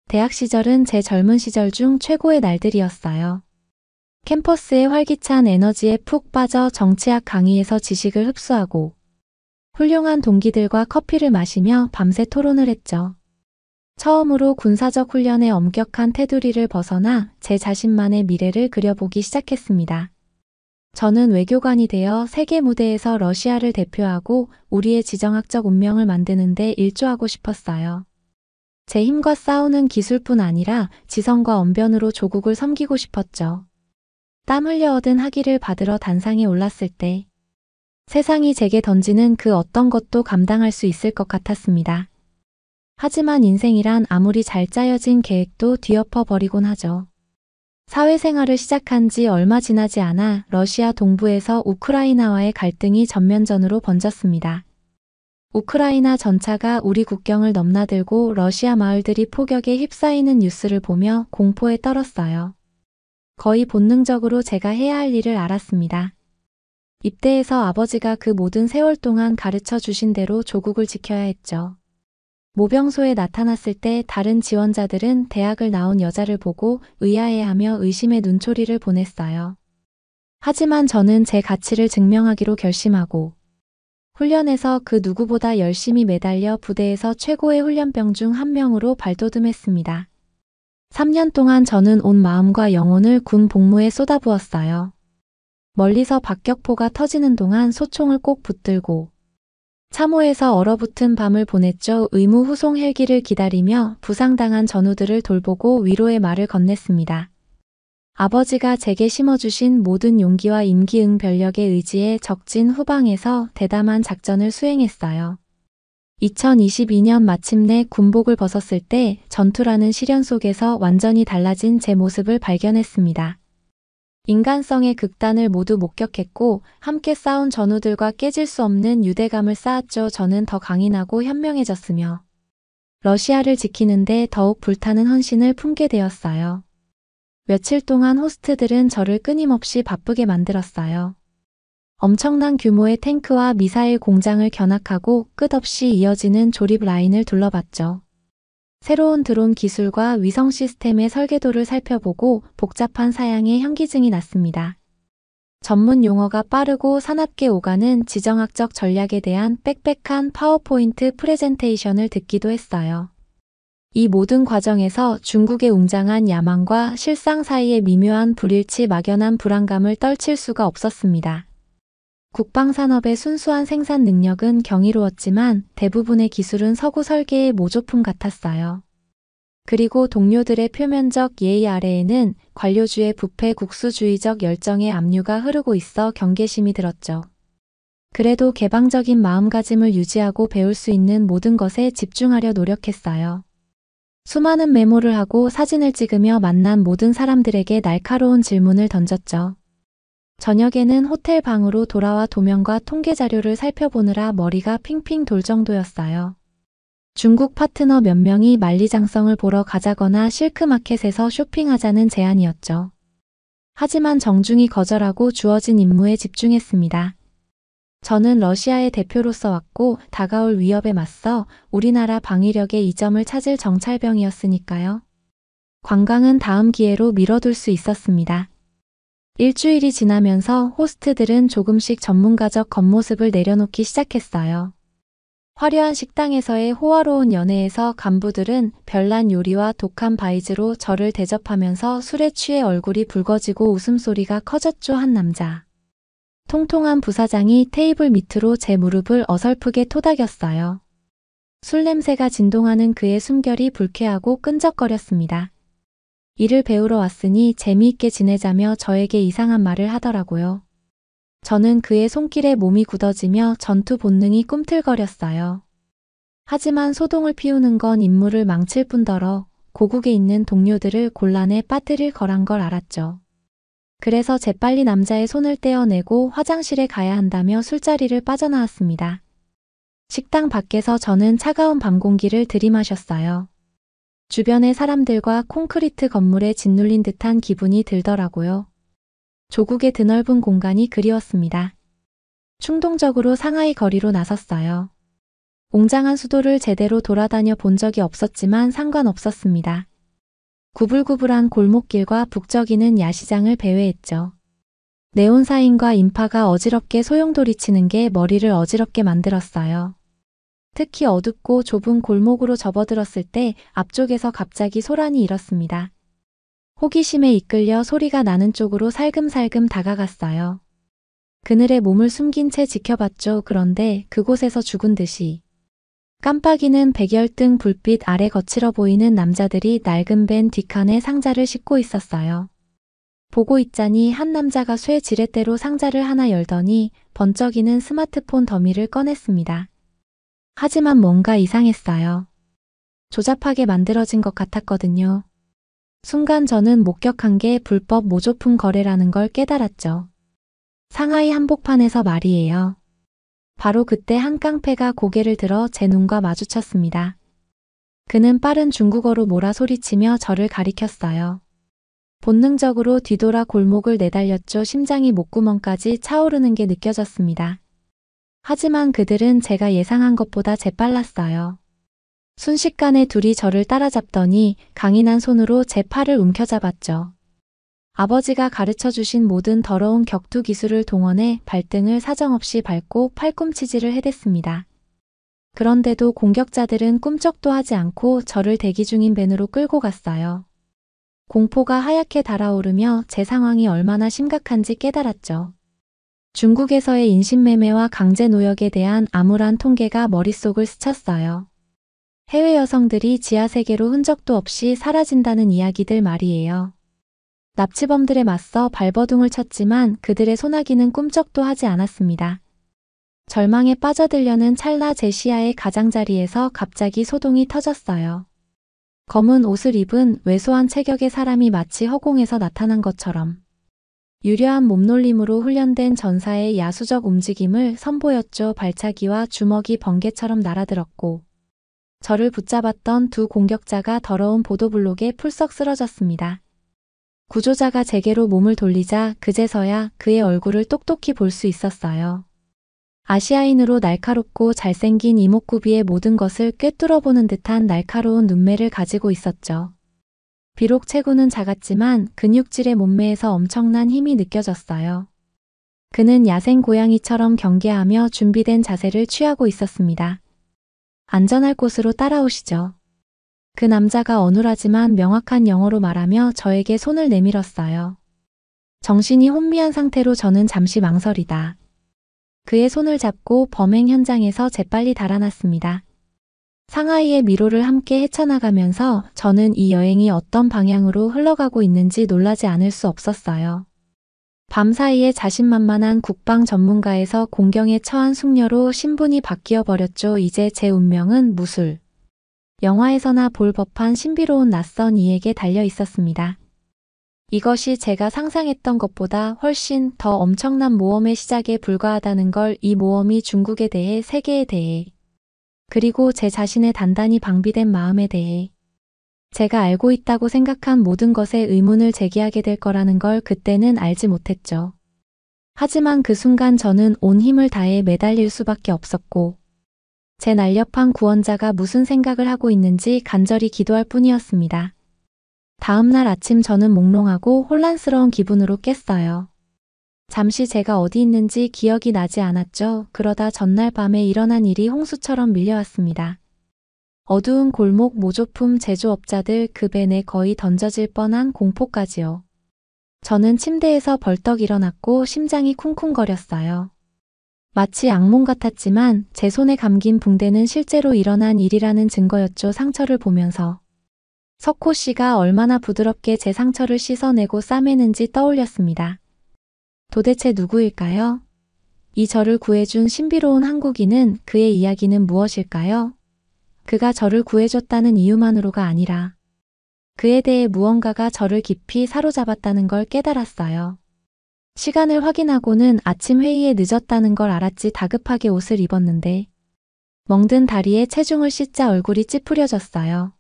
대학 시절은 제 젊은 시절 중 최고의 날들이었어요. 캠퍼스의 활기찬 에너지에 푹 빠져 정치학 강의에서 지식을 흡수하고 훌륭한 동기들과 커피를 마시며 밤새 토론을 했죠. 처음으로 군사적 훈련의 엄격한 테두리를 벗어나 제 자신만의 미래를 그려보기 시작했습니다. 저는 외교관이 되어 세계 무대에서 러시아를 대표하고 우리의 지정학적 운명을 만드는 데 일조하고 싶었어요. 제 힘과 싸우는 기술뿐 아니라 지성과 언변으로 조국을 섬기고 싶었죠. 땀 흘려 얻은 학위를 받으러 단상에 올랐을 때 세상이 제게 던지는 그 어떤 것도 감당할 수 있을 것 같았습니다. 하지만 인생이란 아무리 잘 짜여진 계획도 뒤엎어 버리곤 하죠. 사회생활을 시작한 지 얼마 지나지 않아 러시아 동부에서 우크라이나와의 갈등이 전면전으로 번졌습니다. 우크라이나 전차가 우리 국경을 넘나들고 러시아 마을들이 폭격에 휩싸이는 뉴스를 보며 공포에 떨었어요. 거의 본능적으로 제가 해야 할 일을 알았습니다. 입대해서 아버지가 그 모든 세월 동안 가르쳐 주신 대로 조국을 지켜야 했죠. 모병소에 나타났을 때 다른 지원자들은 대학을 나온 여자를 보고 의아해하며 의심의 눈초리를 보냈어요. 하지만 저는 제 가치를 증명하기로 결심하고 훈련에서 그 누구보다 열심히 매달려 부대에서 최고의 훈련병 중 한 명으로 발돋움했습니다. 3년 동안 저는 온 마음과 영혼을 군 복무에 쏟아부었어요. 멀리서 박격포가 터지는 동안 소총을 꼭 붙들고 참호에서 얼어붙은 밤을 보냈죠. 의무 후송 헬기를 기다리며 부상당한 전우들을 돌보고 위로의 말을 건넸습니다. 아버지가 제게 심어주신 모든 용기와 임기응변력의 의지에 적진 후방에서 대담한 작전을 수행했어요. 2022년 마침내 군복을 벗었을 때 전투라는 시련 속에서 완전히 달라진 제 모습을 발견했습니다. 인간성의 극단을 모두 목격했고 함께 싸운 전우들과 깨질 수 없는 유대감을 쌓았죠. 저는 더 강인하고 현명해졌으며 러시아를 지키는데 더욱 불타는 헌신을 품게 되었어요. 며칠 동안 호스트들은 저를 끊임없이 바쁘게 만들었어요. 엄청난 규모의 탱크와 미사일 공장을 견학하고 끝없이 이어지는 조립 라인을 둘러봤죠. 새로운 드론 기술과 위성 시스템의 설계도를 살펴보고 복잡한 사양에 현기증이 났습니다. 전문 용어가 빠르고 사납게 오가는 지정학적 전략에 대한 빽빽한 파워포인트 프레젠테이션을 듣기도 했어요. 이 모든 과정에서 중국의 웅장한 야망과 실상 사이의 미묘한 불일치 막연한 불안감을 떨칠 수가 없었습니다. 국방산업의 순수한 생산 능력은 경이로웠지만 대부분의 기술은 서구 설계의 모조품 같았어요. 그리고 동료들의 표면적 예의 아래에는 관료주의 부패 국수주의적 열정의 압류가 흐르고 있어 경계심이 들었죠. 그래도 개방적인 마음가짐을 유지하고 배울 수 있는 모든 것에 집중하려 노력했어요. 수많은 메모를 하고 사진을 찍으며 만난 모든 사람들에게 날카로운 질문을 던졌죠. 저녁에는 호텔 방으로 돌아와 도면과 통계 자료를 살펴보느라 머리가 핑핑 돌 정도였어요. 중국 파트너 몇 명이 만리장성을 보러 가자거나 실크마켓에서 쇼핑하자는 제안이었죠. 하지만 정중히 거절하고 주어진 임무에 집중했습니다. 저는 러시아의 대표로서 왔고 다가올 위협에 맞서 우리나라 방위력의 이점을 찾을 정찰병이었으니까요. 관광은 다음 기회로 미뤄둘 수 있었습니다. 일주일이 지나면서 호스트들은 조금씩 전문가적 겉모습을 내려놓기 시작했어요. 화려한 식당에서의 호화로운 연회에서 간부들은 별난 요리와 독한 바이즈로 저를 대접하면서 술에 취해 얼굴이 붉어지고 웃음소리가 커졌죠. 한 남자. 통통한 부사장이 테이블 밑으로 제 무릎을 어설프게 토닥였어요. 술 냄새가 진동하는 그의 숨결이 불쾌하고 끈적거렸습니다. 일을 배우러 왔으니 재미있게 지내자며 저에게 이상한 말을 하더라고요. 저는 그의 손길에 몸이 굳어지며 전투 본능이 꿈틀거렸어요. 하지만 소동을 피우는 건 임무를 망칠 뿐더러 고국에 있는 동료들을 곤란에 빠뜨릴 거란 걸 알았죠. 그래서 재빨리 남자의 손을 떼어내고 화장실에 가야 한다며 술자리를 빠져나왔습니다. 식당 밖에서 저는 차가운 밤 공기를 들이마셨어요. 주변의 사람들과 콘크리트 건물에 짓눌린 듯한 기분이 들더라고요. 조국의 드넓은 공간이 그리웠습니다. 충동적으로 상하이 거리로 나섰어요. 웅장한 수도를 제대로 돌아다녀 본 적이 없었지만 상관없었습니다. 구불구불한 골목길과 북적이는 야시장을 배회했죠. 네온사인과 인파가 어지럽게 소용돌이치는 게 머리를 어지럽게 만들었어요. 특히 어둡고 좁은 골목으로 접어들었을 때 앞쪽에서 갑자기 소란이 일었습니다. 호기심에 이끌려 소리가 나는 쪽으로 살금살금 다가갔어요. 그늘에 몸을 숨긴 채 지켜봤죠. 그런데 그곳에서 죽은 듯이 깜빡이는 백열등 불빛 아래 거칠어 보이는 남자들이 낡은 밴 뒷칸에 상자를 싣고 있었어요. 보고 있자니 한 남자가 쇠 지렛대로 상자를 하나 열더니 번쩍이는 스마트폰 더미를 꺼냈습니다. 하지만 뭔가 이상했어요. 조잡하게 만들어진 것 같았거든요. 순간 저는 목격한 게 불법 모조품 거래라는 걸 깨달았죠. 상하이 한복판에서 말이에요. 바로 그때 한 깡패가 고개를 들어 제 눈과 마주쳤습니다. 그는 빠른 중국어로 뭐라 소리치며 저를 가리켰어요. 본능적으로 뒤돌아 골목을 내달렸죠. 심장이 목구멍까지 차오르는 게 느껴졌습니다. 하지만 그들은 제가 예상한 것보다 재빨랐어요. 순식간에 둘이 저를 따라잡더니 강인한 손으로 제 팔을 움켜잡았죠. 아버지가 가르쳐주신 모든 더러운 격투 기술을 동원해 발등을 사정없이 밟고 팔꿈치질을 해댔습니다. 그런데도 공격자들은 꿈쩍도 하지 않고 저를 대기 중인 밴으로 끌고 갔어요. 공포가 하얗게 달아오르며 제 상황이 얼마나 심각한지 깨달았죠. 중국에서의 인신매매와 강제노역에 대한 암울한 통계가 머릿속을 스쳤어요. 해외 여성들이 지하세계로 흔적도 없이 사라진다는 이야기들 말이에요. 납치범들에 맞서 발버둥을 쳤지만 그들의 소나기는 꿈쩍도 하지 않았습니다. 절망에 빠져들려는 찰나 제 시야의 가장자리에서 갑자기 소동이 터졌어요. 검은 옷을 입은 왜소한 체격의 사람이 마치 허공에서 나타난 것처럼 유려한 몸놀림으로 훈련된 전사의 야수적 움직임을 선보였죠. 발차기와 주먹이 번개처럼 날아들었고 저를 붙잡았던 두 공격자가 더러운 보도블록에 풀썩 쓰러졌습니다. 구조자가 제게로 몸을 돌리자 그제서야 그의 얼굴을 똑똑히 볼 수 있었어요. 아시아인으로 날카롭고 잘생긴 이목구비의 모든 것을 꿰뚫어보는 듯한 날카로운 눈매를 가지고 있었죠. 비록 체구는 작았지만 근육질의 몸매에서 엄청난 힘이 느껴졌어요. 그는 야생 고양이처럼 경계하며 준비된 자세를 취하고 있었습니다. 안전할 곳으로 따라오시죠. 그 남자가 어눌하지만 명확한 영어로 말하며 저에게 손을 내밀었어요. 정신이 혼미한 상태로 저는 잠시 망설이다. 그의 손을 잡고 범행 현장에서 재빨리 달아났습니다. 상하이의 미로를 함께 헤쳐나가면서 저는 이 여행이 어떤 방향으로 흘러가고 있는지 놀라지 않을 수 없었어요. 밤사이에 자신만만한 국방 전문가에서 공경에 처한 숙녀로 신분이 바뀌어 버렸죠. 이제 제 운명은 무술. 영화에서나 볼 법한 신비로운 낯선 이에게 달려 있었습니다. 이것이 제가 상상했던 것보다 훨씬 더 엄청난 모험의 시작에 불과하다는 걸, 이 모험이 중국에 대해, 세계에 대해, 그리고 제 자신의 단단히 방비된 마음에 대해, 제가 알고 있다고 생각한 모든 것에 의문을 제기하게 될 거라는 걸 그때는 알지 못했죠. 하지만 그 순간 저는 온 힘을 다해 매달릴 수밖에 없었고, 제 날렵한 구원자가 무슨 생각을 하고 있는지 간절히 기도할 뿐이었습니다. 다음 날 아침 저는 몽롱하고 혼란스러운 기분으로 깼어요. 잠시 제가 어디 있는지 기억이 나지 않았죠. 그러다 전날 밤에 일어난 일이 홍수처럼 밀려왔습니다. 어두운 골목, 모조품 제조업자들, 그 벤에 거의 던져질 뻔한 공포까지요. 저는 침대에서 벌떡 일어났고 심장이 쿵쿵거렸어요. 마치 악몽 같았지만 제 손에 감긴 붕대는 실제로 일어난 일이라는 증거였죠. 상처를 보면서 석호 씨가 얼마나 부드럽게 제 상처를 씻어내고 싸매는지 떠올렸습니다. 도대체 누구일까요? 이 저를 구해준 신비로운 한국인은, 그의 이야기는 무엇일까요? 그가 저를 구해줬다는 이유만으로가 아니라 그에 대해 무언가가 저를 깊이 사로잡았다는 걸 깨달았어요. 시간을 확인하고는 아침 회의에 늦었다는 걸 알았지. 다급하게 옷을 입었는데 멍든 다리에 체중을 씻자 얼굴이 찌푸려졌어요.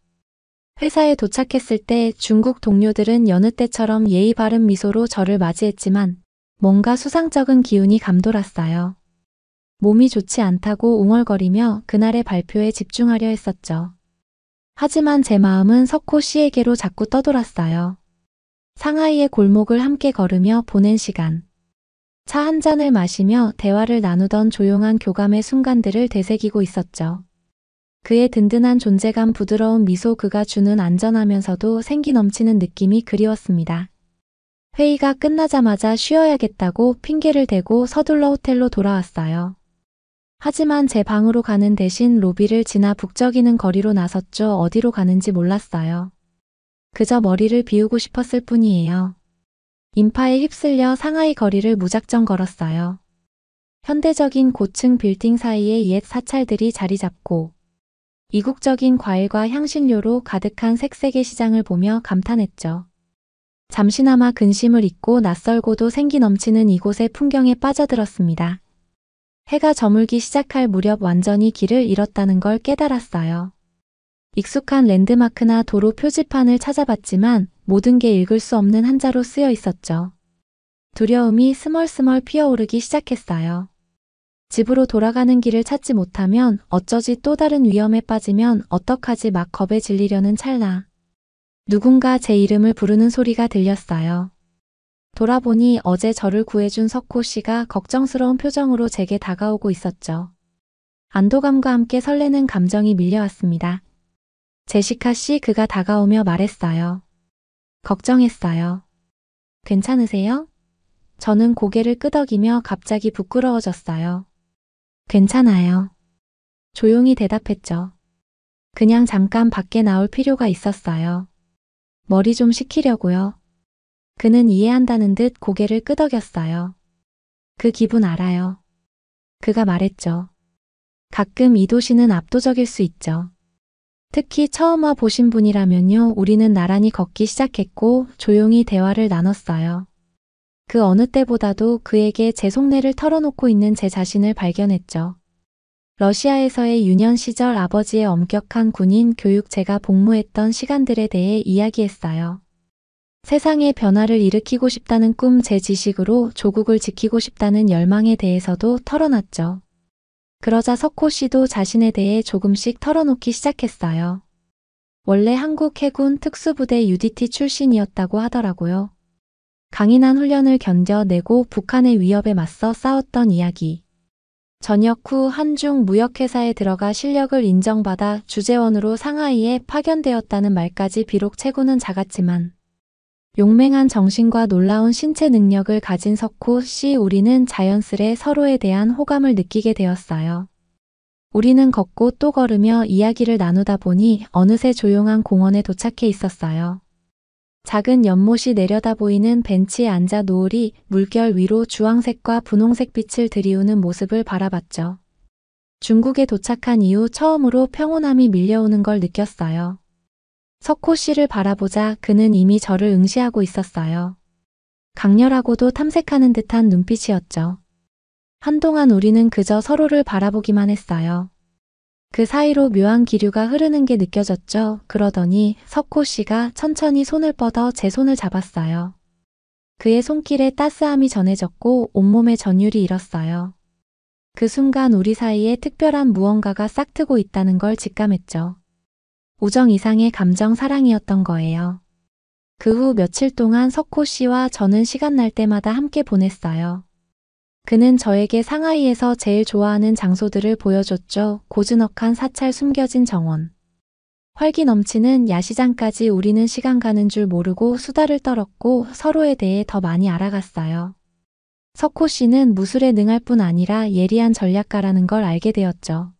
회사에 도착했을 때 중국 동료들은 여느 때처럼 예의 바른 미소로 저를 맞이했지만 뭔가 수상쩍은 기운이 감돌았어요. 몸이 좋지 않다고 웅얼거리며 그날의 발표에 집중하려 했었죠. 하지만 제 마음은 석호 씨에게로 자꾸 떠돌았어요. 상하이의 골목을 함께 걸으며 보낸 시간. 차 한 잔을 마시며 대화를 나누던 조용한 교감의 순간들을 되새기고 있었죠. 그의 든든한 존재감, 부드러운 미소, 그가 주는 안전하면서도 생기 넘치는 느낌이 그리웠습니다. 회의가 끝나자마자 쉬어야겠다고 핑계를 대고 서둘러 호텔로 돌아왔어요. 하지만 제 방으로 가는 대신 로비를 지나 북적이는 거리로 나섰죠. 어디로 가는지 몰랐어요. 그저 머리를 비우고 싶었을 뿐이에요. 인파에 휩쓸려 상하이 거리를 무작정 걸었어요. 현대적인 고층 빌딩 사이에 옛 사찰들이 자리 잡고 이국적인 과일과 향신료로 가득한 색색의 시장을 보며 감탄했죠. 잠시나마 근심을 잊고 낯설고도 생기 넘치는 이곳의 풍경에 빠져들었습니다. 해가 저물기 시작할 무렵 완전히 길을 잃었다는 걸 깨달았어요. 익숙한 랜드마크나 도로 표지판을 찾아봤지만 모든 게 읽을 수 없는 한자로 쓰여 있었죠. 두려움이 스멀스멀 피어오르기 시작했어요. 집으로 돌아가는 길을 찾지 못하면, 어쩌지 또 다른 위험에 빠지면 어떡하지, 막 겁에 질리려는 찰나 누군가 제 이름을 부르는 소리가 들렸어요. 돌아보니 어제 저를 구해준 석호 씨가 걱정스러운 표정으로 제게 다가오고 있었죠. 안도감과 함께 설레는 감정이 밀려왔습니다. 제시카 씨, 그가 다가오며 말했어요. 걱정했어요. 괜찮으세요? 저는 고개를 끄덕이며 갑자기 부끄러워졌어요. 괜찮아요. 조용히 대답했죠. 그냥 잠깐 밖에 나올 필요가 있었어요. 머리 좀 식히려고요. 그는 이해한다는 듯 고개를 끄덕였어요. 그 기분 알아요. 그가 말했죠. 가끔 이 도시는 압도적일 수 있죠. 특히 처음 와 보신 분이라면요. 우리는 나란히 걷기 시작했고 조용히 대화를 나눴어요. 그 어느 때보다도 그에게 제 속내를 털어놓고 있는 제 자신을 발견했죠. 러시아에서의 유년 시절, 아버지의 엄격한 군인 교육, 제가 복무했던 시간들에 대해 이야기했어요. 세상의 변화를 일으키고 싶다는 꿈, 제 지식으로 조국을 지키고 싶다는 열망에 대해서도 털어놨죠. 그러자 석호 씨도 자신에 대해 조금씩 털어놓기 시작했어요. 원래 한국 해군 특수부대 UDT 출신이었다고 하더라고요. 강인한 훈련을 견뎌내고 북한의 위협에 맞서 싸웠던 이야기. 전역 후 한중 무역회사에 들어가 실력을 인정받아 주재원으로 상하이에 파견되었다는 말까지. 비록 체구는 작았지만 용맹한 정신과 놀라운 신체 능력을 가진 석호 씨, 우리는 자연스레 서로에 대한 호감을 느끼게 되었어요. 우리는 걷고 또 걸으며 이야기를 나누다 보니 어느새 조용한 공원에 도착해 있었어요. 작은 연못이 내려다 보이는 벤치에 앉아 노을이 물결 위로 주황색과 분홍색 빛을 들이우는 모습을 바라봤죠. 중국에 도착한 이후 처음으로 평온함이 밀려오는 걸 느꼈어요. 석호 씨를 바라보자 그는 이미 저를 응시하고 있었어요. 강렬하고도 탐색하는 듯한 눈빛이었죠. 한동안 우리는 그저 서로를 바라보기만 했어요. 그 사이로 묘한 기류가 흐르는 게 느껴졌죠. 그러더니 석호 씨가 천천히 손을 뻗어 제 손을 잡았어요. 그의 손길에 따스함이 전해졌고 온몸에 전율이 일었어요. 그 순간 우리 사이에 특별한 무언가가 싹트고 있다는 걸 직감했죠. 우정 이상의 감정 사랑이었던 거예요. 그 후 며칠 동안 석호 씨와 저는 시간 날 때마다 함께 보냈어요. 그는 저에게 상하이에서 제일 좋아하는 장소들을 보여줬죠. 고즈넉한 사찰 숨겨진 정원. 활기 넘치는 야시장까지 우리는 시간 가는 줄 모르고 수다를 떨었고 서로에 대해 더 많이 알아갔어요. 석호 씨는 무술에 능할 뿐 아니라 예리한 전략가라는 걸 알게 되었죠.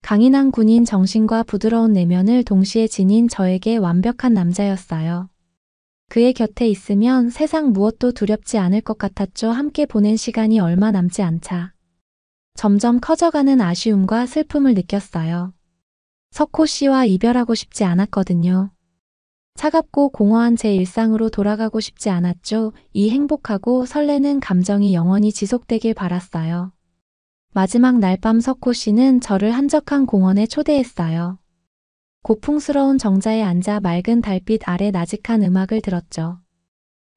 강인한 군인 정신과 부드러운 내면을 동시에 지닌 저에게 완벽한 남자였어요. 그의 곁에 있으면 세상 무엇도 두렵지 않을 것 같았죠. 함께 보낸 시간이 얼마 남지 않자. 점점 커져가는 아쉬움과 슬픔을 느꼈어요. 석호 씨와 이별하고 싶지 않았거든요. 차갑고 공허한 제 일상으로 돌아가고 싶지 않았죠. 이 행복하고 설레는 감정이 영원히 지속되길 바랐어요. 마지막 날 밤 석호 씨는 저를 한적한 공원에 초대했어요. 고풍스러운 정자에 앉아 맑은 달빛 아래 나직한 음악을 들었죠.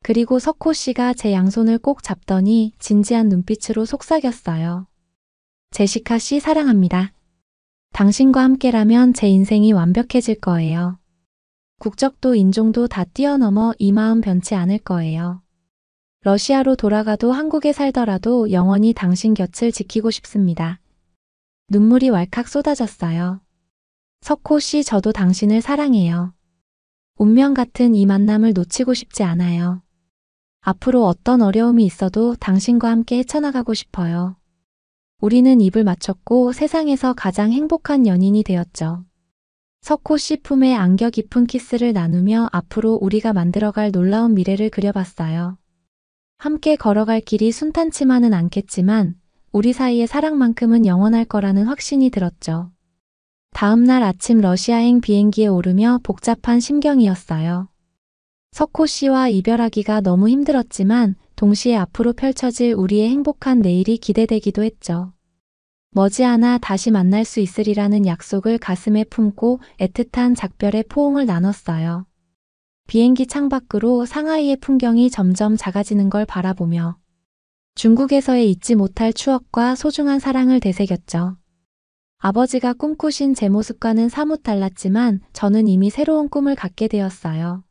그리고 석호 씨가 제 양손을 꼭 잡더니 진지한 눈빛으로 속삭였어요. 제시카 씨 사랑합니다. 당신과 함께라면 제 인생이 완벽해질 거예요. 국적도 인종도 다 뛰어넘어 이 마음 변치 않을 거예요. 러시아로 돌아가도 한국에 살더라도 영원히 당신 곁을 지키고 싶습니다. 눈물이 왈칵 쏟아졌어요. 석호 씨, 저도 당신을 사랑해요. 운명 같은 이 만남을 놓치고 싶지 않아요. 앞으로 어떤 어려움이 있어도 당신과 함께 헤쳐나가고 싶어요. 우리는 입을 맞췄고 세상에서 가장 행복한 연인이 되었죠. 석호 씨 품에 안겨 깊은 키스를 나누며 앞으로 우리가 만들어갈 놀라운 미래를 그려봤어요. 함께 걸어갈 길이 순탄치만은 않겠지만 우리 사이의 사랑만큼은 영원할 거라는 확신이 들었죠. 다음 날 아침 러시아행 비행기에 오르며 복잡한 심경이었어요. 석호 씨와 이별하기가 너무 힘들었지만 동시에 앞으로 펼쳐질 우리의 행복한 내일이 기대되기도 했죠. 머지않아 다시 만날 수 있으리라는 약속을 가슴에 품고 애틋한 작별의 포옹을 나눴어요. 비행기 창밖으로 상하이의 풍경이 점점 작아지는 걸 바라보며 중국에서의 잊지 못할 추억과 소중한 사랑을 되새겼죠. 아버지가 꿈꾸신 제 모습과는 사뭇 달랐지만 저는 이미 새로운 꿈을 갖게 되었어요.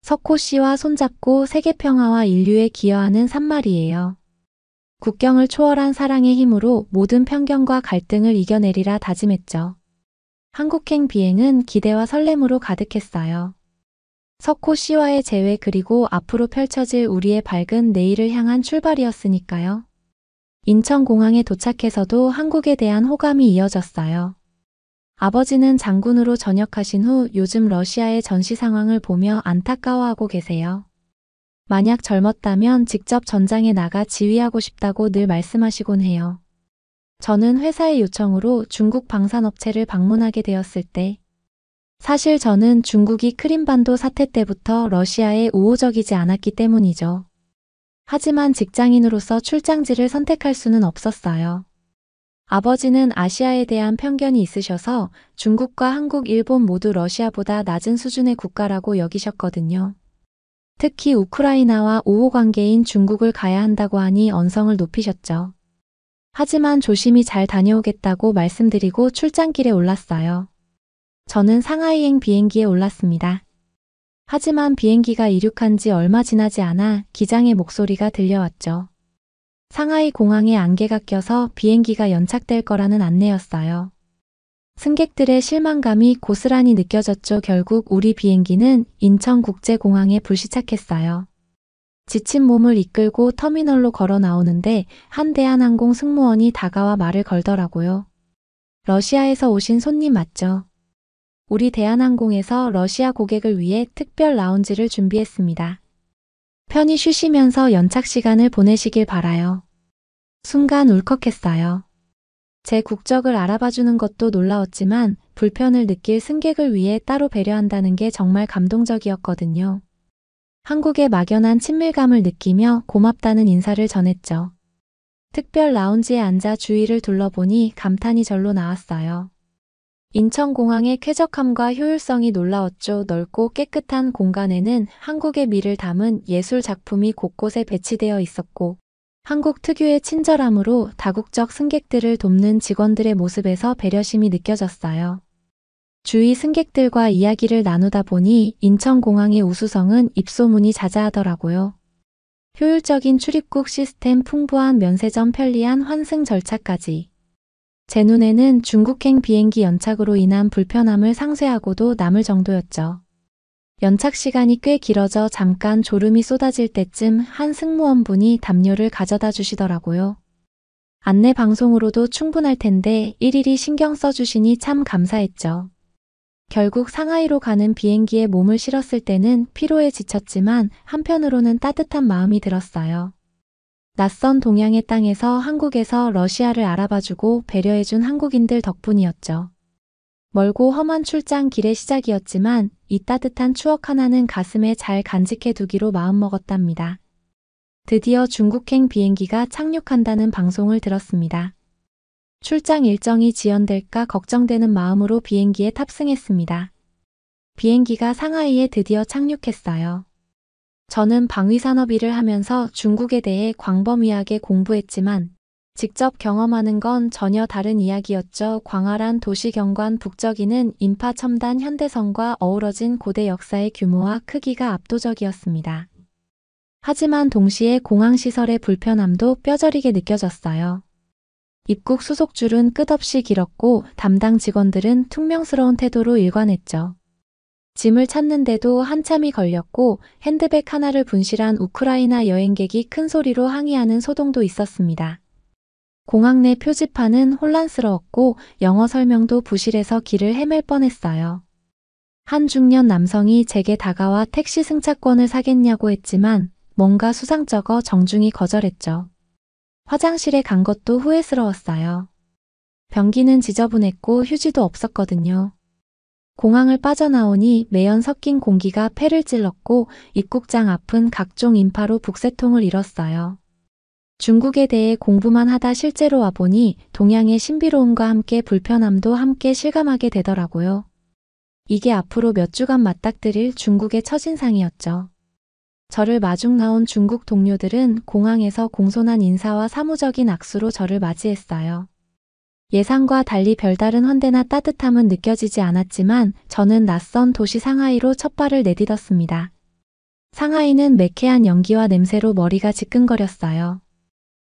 석호 씨와 손잡고 세계 평화와 인류에 기여하는 산말이에요. 국경을 초월한 사랑의 힘으로 모든 편견과 갈등을 이겨내리라 다짐했죠. 한국행 비행은 기대와 설렘으로 가득했어요. 석호 씨와의 재회 그리고 앞으로 펼쳐질 우리의 밝은 내일을 향한 출발이었으니까요. 인천공항에 도착해서도 한국에 대한 호감이 이어졌어요. 아버지는 장군으로 전역하신 후 요즘 러시아의 전시 상황을 보며 안타까워하고 계세요. 만약 젊었다면 직접 전장에 나가 지휘하고 싶다고 늘 말씀하시곤 해요. 저는 회사의 요청으로 중국 방산업체를 방문하게 되었을 때 사실 저는 중국이 크림반도 사태 때부터 러시아에 우호적이지 않았기 때문이죠. 하지만 직장인으로서 출장지를 선택할 수는 없었어요. 아버지는 아시아에 대한 편견이 있으셔서 중국과 한국, 일본 모두 러시아보다 낮은 수준의 국가라고 여기셨거든요. 특히 우크라이나와 우호 관계인 중국을 가야 한다고 하니 언성을 높이셨죠. 하지만 조심히 잘 다녀오겠다고 말씀드리고 출장길에 올랐어요. 저는 상하이행 비행기에 올랐습니다. 하지만 비행기가 이륙한 지 얼마 지나지 않아 기장의 목소리가 들려왔죠. 상하이 공항에 안개가 껴서 비행기가 연착될 거라는 안내였어요. 승객들의 실망감이 고스란히 느껴졌죠. 결국 우리 비행기는 인천국제공항에 불시착했어요. 지친 몸을 이끌고 터미널로 걸어 나오는데 한 대한항공 승무원이 다가와 말을 걸더라고요. 러시아에서 오신 손님 맞죠? 우리 대한항공에서 러시아 고객을 위해 특별 라운지를 준비했습니다. 편히 쉬시면서 연착 시간을 보내시길 바라요. 순간 울컥했어요. 제 국적을 알아봐주는 것도 놀라웠지만 불편을 느낄 승객을 위해 따로 배려한다는 게 정말 감동적이었거든요. 한국의 막연한 친밀감을 느끼며 고맙다는 인사를 전했죠. 특별 라운지에 앉아 주위를 둘러보니 감탄이 절로 나왔어요. 인천공항의 쾌적함과 효율성이 놀라웠죠. 넓고 깨끗한 공간에는 한국의 미를 담은 예술 작품이 곳곳에 배치되어 있었고, 한국 특유의 친절함으로 다국적 승객들을 돕는 직원들의 모습에서 배려심이 느껴졌어요. 주위 승객들과 이야기를 나누다 보니 인천공항의 우수성은 입소문이 자자하더라고요. 효율적인 출입국 시스템, 풍부한 면세점, 편리한 환승 절차까지. 제 눈에는 중국행 비행기 연착으로 인한 불편함을 상쇄하고도 남을 정도였죠. 연착 시간이 꽤 길어져 잠깐 졸음이 쏟아질 때쯤 한 승무원분이 담요를 가져다 주시더라고요. 안내 방송으로도 충분할 텐데 일일이 신경 써주시니 참 감사했죠. 결국 상하이로 가는 비행기에 몸을 실었을 때는 피로에 지쳤지만 한편으로는 따뜻한 마음이 들었어요. 낯선 동양의 땅에서 한국에서 러시아를 알아봐주고 배려해준 한국인들 덕분이었죠. 멀고 험한 출장 길의 시작이었지만 이 따뜻한 추억 하나는 가슴에 잘 간직해 두기로 마음먹었답니다. 드디어 중국행 비행기가 착륙한다는 방송을 들었습니다. 출장 일정이 지연될까 걱정되는 마음으로 비행기에 탑승했습니다. 비행기가 상하이에 드디어 착륙했어요. 저는 방위산업 일을 하면서 중국에 대해 광범위하게 공부했지만 직접 경험하는 건 전혀 다른 이야기였죠. 광활한 도시경관 북적이는 인파 첨단 현대성과 어우러진 고대 역사의 규모와 크기가 압도적이었습니다. 하지만 동시에 공항시설의 불편함도 뼈저리게 느껴졌어요. 입국 수속줄은 끝없이 길었고 담당 직원들은 퉁명스러운 태도로 일관했죠. 짐을 찾는데도 한참이 걸렸고 핸드백 하나를 분실한 우크라이나 여행객이 큰 소리로 항의하는 소동도 있었습니다. 공항 내 표지판은 혼란스러웠고 영어 설명도 부실해서 길을 헤맬 뻔했어요. 한 중년 남성이 제게 다가와 택시 승차권을 사겠냐고 했지만 뭔가 수상쩍어 정중히 거절했죠. 화장실에 간 것도 후회스러웠어요. 변기는 지저분했고 휴지도 없었거든요. 공항을 빠져나오니 매연 섞인 공기가 폐를 찔렀고 입국장 앞은 각종 인파로 북새통을 이뤘어요. 중국에 대해 공부만 하다 실제로 와보니 동양의 신비로움과 함께 불편함도 함께 실감하게 되더라고요. 이게 앞으로 몇 주간 맞닥뜨릴 중국의 첫인상이었죠. 저를 마중 나온 중국 동료들은 공항에서 공손한 인사와 사무적인 악수로 저를 맞이했어요. 예상과 달리 별다른 헌대나 따뜻함은 느껴지지 않았지만 저는 낯선 도시 상하이로 첫 발을 내딛었습니다. 상하이는 매캐한 연기와 냄새로 머리가 지끈거렸어요.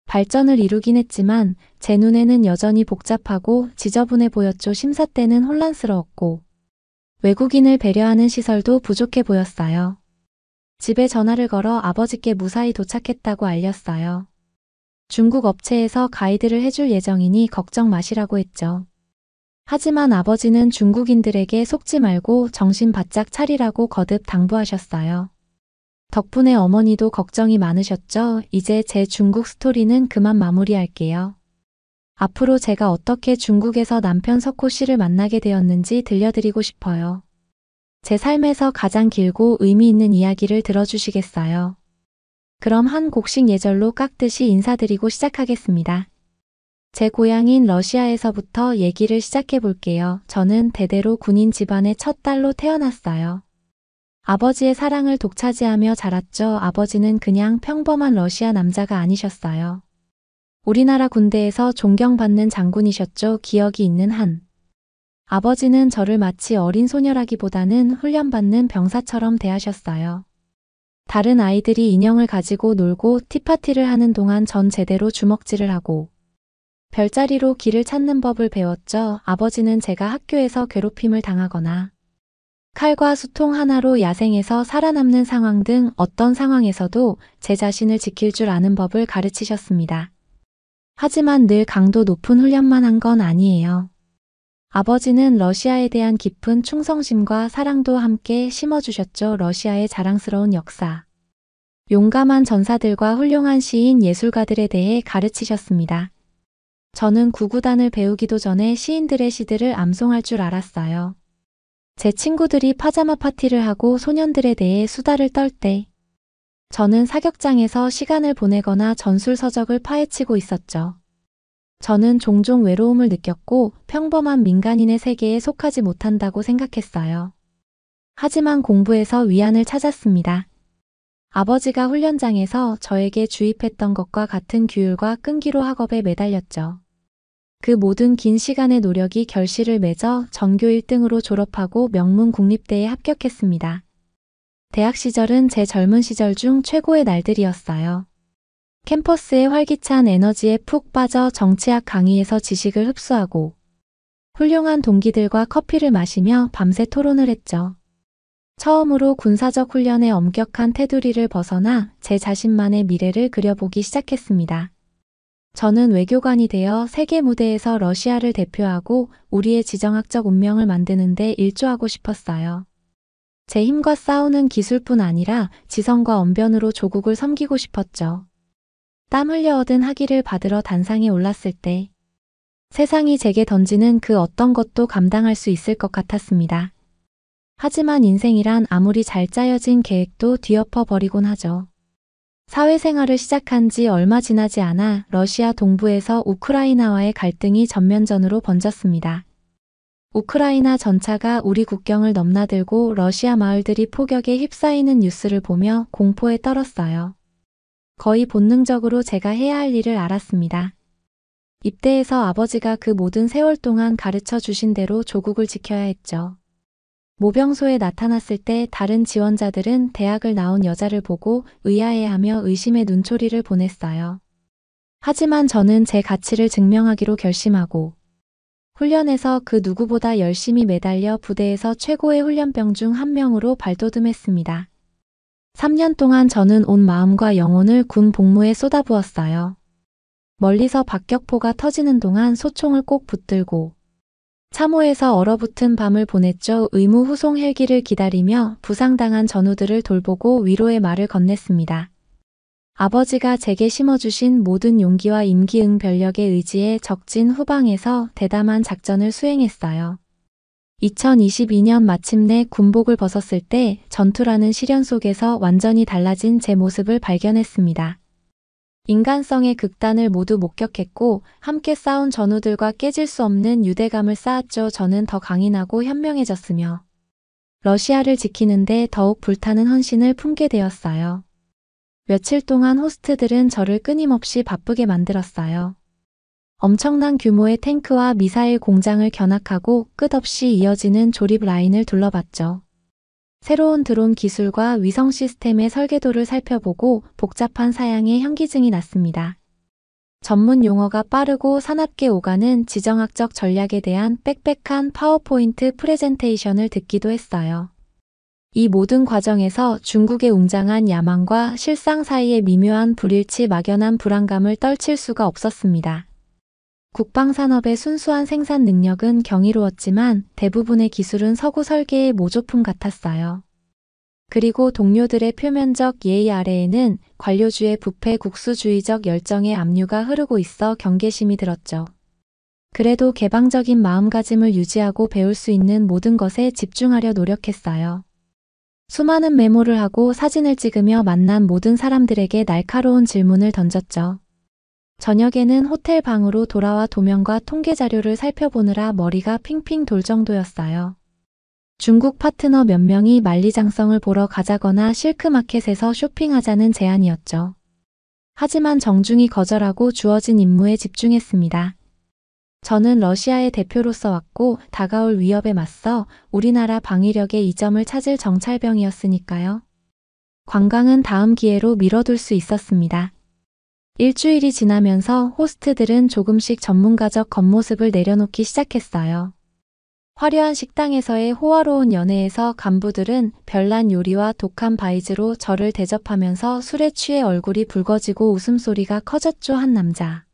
발전을 이루긴 했지만 제 눈에는 여전히 복잡하고 지저분해 보였죠. 심사 때는 혼란스러웠고 외국인을 배려하는 시설도 부족해 보였어요. 집에 전화를 걸어 아버지께 무사히 도착했다고 알렸어요. 중국 업체에서 가이드를 해줄 예정이니 걱정 마시라고 했죠. 하지만 아버지는 중국인들에게 속지 말고 정신 바짝 차리라고 거듭 당부하셨어요. 덕분에 어머니도 걱정이 많으셨죠. 이제 제 중국 스토리는 그만 마무리할게요. 앞으로 제가 어떻게 중국에서 남편 석호 씨를 만나게 되었는지 들려드리고 싶어요. 제 삶에서 가장 길고 의미 있는 이야기를 들어주시겠어요? 그럼 한 곡씩 예절로 깎듯이 인사드리고 시작하겠습니다. 제 고향인 러시아에서부터 얘기를 시작해 볼게요. 저는 대대로 군인 집안의 첫 딸로 태어났어요. 아버지의 사랑을 독차지하며 자랐죠. 아버지는 그냥 평범한 러시아 남자가 아니셨어요. 우리나라 군대에서 존경받는 장군이셨죠. 기억이 있는 한. 아버지는 저를 마치 어린 소녀라기보다는 훈련받는 병사처럼 대하셨어요. 다른 아이들이 인형을 가지고 놀고 티파티를 하는 동안 전 제대로 주먹질을 하고 별자리로 길을 찾는 법을 배웠죠. 아버지는 제가 학교에서 괴롭힘을 당하거나 칼과 수통 하나로 야생에서 살아남는 상황 등 어떤 상황에서도 제 자신을 지킬 줄 아는 법을 가르치셨습니다. 하지만 늘 강도 높은 훈련만 한 건 아니에요. 아버지는 러시아에 대한 깊은 충성심과 사랑도 함께 심어주셨죠. 러시아의 자랑스러운 역사. 용감한 전사들과 훌륭한 시인 예술가들에 대해 가르치셨습니다. 저는 구구단을 배우기도 전에 시인들의 시들을 암송할 줄 알았어요. 제 친구들이 파자마 파티를 하고 소년들에 대해 수다를 떨 때, 저는 사격장에서 시간을 보내거나 전술 서적을 파헤치고 있었죠. 저는 종종 외로움을 느꼈고 평범한 민간인의 세계에 속하지 못한다고 생각했어요. 하지만 공부에서 위안을 찾았습니다. 아버지가 훈련장에서 저에게 주입했던 것과 같은 규율과 끈기로 학업에 매달렸죠. 그 모든 긴 시간의 노력이 결실을 맺어 전교 1등으로 졸업하고 명문 국립대에 합격했습니다. 대학 시절은 제 젊은 시절 중 최고의 날들이었어요. 캠퍼스의 활기찬 에너지에 푹 빠져 정치학 강의에서 지식을 흡수하고 훌륭한 동기들과 커피를 마시며 밤새 토론을 했죠. 처음으로 군사적 훈련의 엄격한 테두리를 벗어나 제 자신만의 미래를 그려보기 시작했습니다. 저는 외교관이 되어 세계 무대에서 러시아를 대표하고 우리의 지정학적 운명을 만드는 데 일조하고 싶었어요. 제 힘과 싸우는 기술뿐 아니라 지성과 언변으로 조국을 섬기고 싶었죠. 땀 흘려 얻은 학위를 받으러 단상에 올랐을 때 세상이 제게 던지는 그 어떤 것도 감당할 수 있을 것 같았습니다. 하지만 인생이란 아무리 잘 짜여진 계획도 뒤엎어 버리곤 하죠. 사회생활을 시작한 지 얼마 지나지 않아 러시아 동부에서 우크라이나와의 갈등이 전면전으로 번졌습니다. 우크라이나 전차가 우리 국경을 넘나들고 러시아 마을들이 폭격에 휩싸이는 뉴스를 보며 공포에 떨었어요. 거의 본능적으로 제가 해야 할 일을 알았습니다. 입대해서 아버지가 그 모든 세월 동안 가르쳐 주신 대로 조국을 지켜야 했죠. 모병소에 나타났을 때 다른 지원자들은 대학을 나온 여자를 보고 의아해하며 의심의 눈초리를 보냈어요. 하지만 저는 제 가치를 증명하기로 결심하고 훈련에서 그 누구보다 열심히 매달려 부대에서 최고의 훈련병 중 한 명으로 발돋움했습니다. 3년 동안 저는 온 마음과 영혼을 군 복무에 쏟아부었어요. 멀리서 박격포가 터지는 동안 소총을 꼭 붙들고 참호에서 얼어붙은 밤을 보냈죠. 의무 후송 헬기를 기다리며 부상당한 전우들을 돌보고 위로의 말을 건넸습니다. 아버지가 제게 심어주신 모든 용기와 임기응변력의 의지에 적진 후방에서 대담한 작전을 수행했어요. 2022년 마침내 군복을 벗었을 때 전투라는 시련 속에서 완전히 달라진 제 모습을 발견했습니다. 인간성의 극단을 모두 목격했고 함께 싸운 전우들과 깨질 수 없는 유대감을 쌓았죠. 저는 더 강인하고 현명해졌으며 러시아를 지키는데 더욱 불타는 헌신을 품게 되었어요. 며칠 동안 호스트들은 저를 끊임없이 바쁘게 만들었어요. 엄청난 규모의 탱크와 미사일 공장을 견학하고 끝없이 이어지는 조립 라인을 둘러봤죠. 새로운 드론 기술과 위성 시스템의 설계도를 살펴보고 복잡한 사양에 현기증이 났습니다. 전문 용어가 빠르고 사납게 오가는 지정학적 전략에 대한 빽빽한 파워포인트 프레젠테이션을 듣기도 했어요. 이 모든 과정에서 중국의 웅장한 야망과 실상 사이의 미묘한 불일치 막연한 불안감을 떨칠 수가 없었습니다. 국방산업의 순수한 생산 능력은 경이로웠지만 대부분의 기술은 서구 설계의 모조품 같았어요. 그리고 동료들의 표면적 예의 아래에는 관료주의 부패 국수주의적 열정의 압류가 흐르고 있어 경계심이 들었죠. 그래도 개방적인 마음가짐을 유지하고 배울 수 있는 모든 것에 집중하려 노력했어요. 수많은 메모를 하고 사진을 찍으며 만난 모든 사람들에게 날카로운 질문을 던졌죠. 저녁에는 호텔 방으로 돌아와 도면과 통계 자료를 살펴보느라 머리가 핑핑 돌 정도였어요. 중국 파트너 몇 명이 만리장성을 보러 가자거나 실크마켓에서 쇼핑하자는 제안이었죠. 하지만 정중히 거절하고 주어진 임무에 집중했습니다. 저는 러시아의 대표로서 왔고 다가올 위협에 맞서 우리나라 방위력의 이점을 찾을 정찰병이었으니까요. 관광은 다음 기회로 미뤄둘 수 있었습니다. 일주일이 지나면서 호스트들은 조금씩 전문가적 겉모습을 내려놓기 시작했어요. 화려한 식당에서의 호화로운 연회에서 간부들은 별난 요리와 독한 바이즈로 저를 대접하면서 술에 취해 얼굴이 붉어지고 웃음소리가 커졌죠. 한 남자.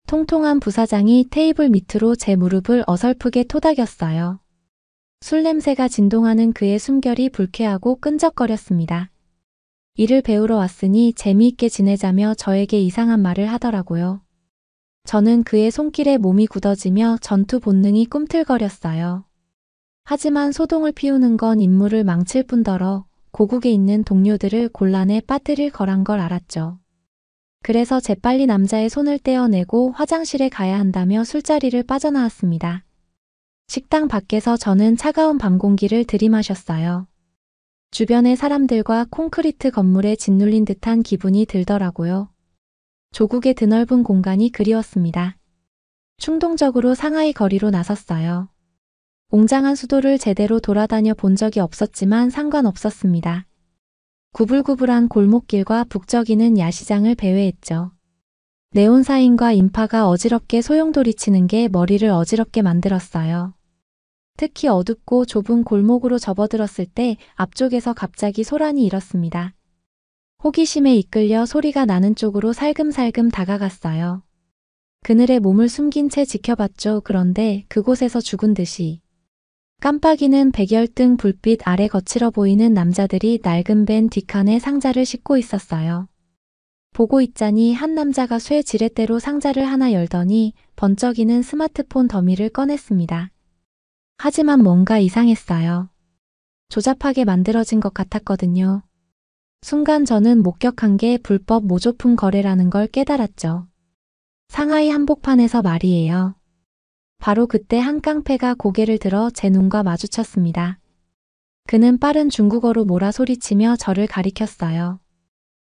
통통한 부사장이 테이블 밑으로 제 무릎을 어설프게 토닥였어요. 술 냄새가 진동하는 그의 숨결이 불쾌하고 끈적거렸습니다. 일을 배우러 왔으니 재미있게 지내자며 저에게 이상한 말을 하더라고요. 저는 그의 손길에 몸이 굳어지며 전투 본능이 꿈틀거렸어요. 하지만 소동을 피우는 건 임무를 망칠 뿐더러 고국에 있는 동료들을 곤란에 빠뜨릴 거란 걸 알았죠. 그래서 재빨리 남자의 손을 떼어내고 화장실에 가야 한다며 술자리를 빠져나왔습니다. 식당 밖에서 저는 차가운 밤 공기를 들이마셨어요. 주변의 사람들과 콘크리트 건물에 짓눌린 듯한 기분이 들더라고요. 조국의 드넓은 공간이 그리웠습니다. 충동적으로 상하이 거리로 나섰어요. 웅장한 수도를 제대로 돌아다녀 본 적이 없었지만 상관없었습니다. 구불구불한 골목길과 북적이는 야시장을 배회했죠. 네온사인과 인파가 어지럽게 소용돌이치는 게 머리를 어지럽게 만들었어요. 특히 어둡고 좁은 골목으로 접어들었을 때 앞쪽에서 갑자기 소란이 일었습니다. 호기심에 이끌려 소리가 나는 쪽으로 살금살금 다가갔어요. 그늘에 몸을 숨긴 채 지켜봤죠. 그런데 그곳에서 죽은 듯이 깜빡이는 백열등 불빛 아래 거칠어 보이는 남자들이 낡은 밴 뒷칸에 상자를 싣고 있었어요. 보고 있자니 한 남자가 쇠 지렛대로 상자를 하나 열더니 번쩍이는 스마트폰 더미를 꺼냈습니다. 하지만 뭔가 이상했어요. 조잡하게 만들어진 것 같았거든요. 순간 저는 목격한 게 불법 모조품 거래라는 걸 깨달았죠. 상하이 한복판에서 말이에요. 바로 그때 한 깡패가 고개를 들어 제 눈과 마주쳤습니다. 그는 빠른 중국어로 뭐라 소리치며 저를 가리켰어요.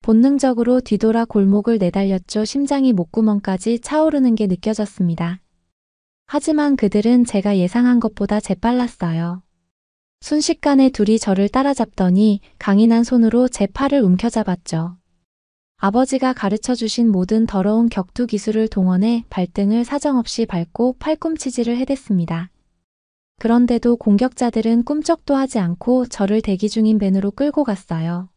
본능적으로 뒤돌아 골목을 내달렸죠. 심장이 목구멍까지 차오르는 게 느껴졌습니다. 하지만 그들은 제가 예상한 것보다 재빨랐어요. 순식간에 둘이 저를 따라잡더니 강인한 손으로 제 팔을 움켜잡았죠. 아버지가 가르쳐주신 모든 더러운 격투 기술을 동원해 발등을 사정없이 밟고 팔꿈치질을 해댔습니다. 그런데도 공격자들은 꿈쩍도 하지 않고 저를 대기 중인 밴으로 끌고 갔어요.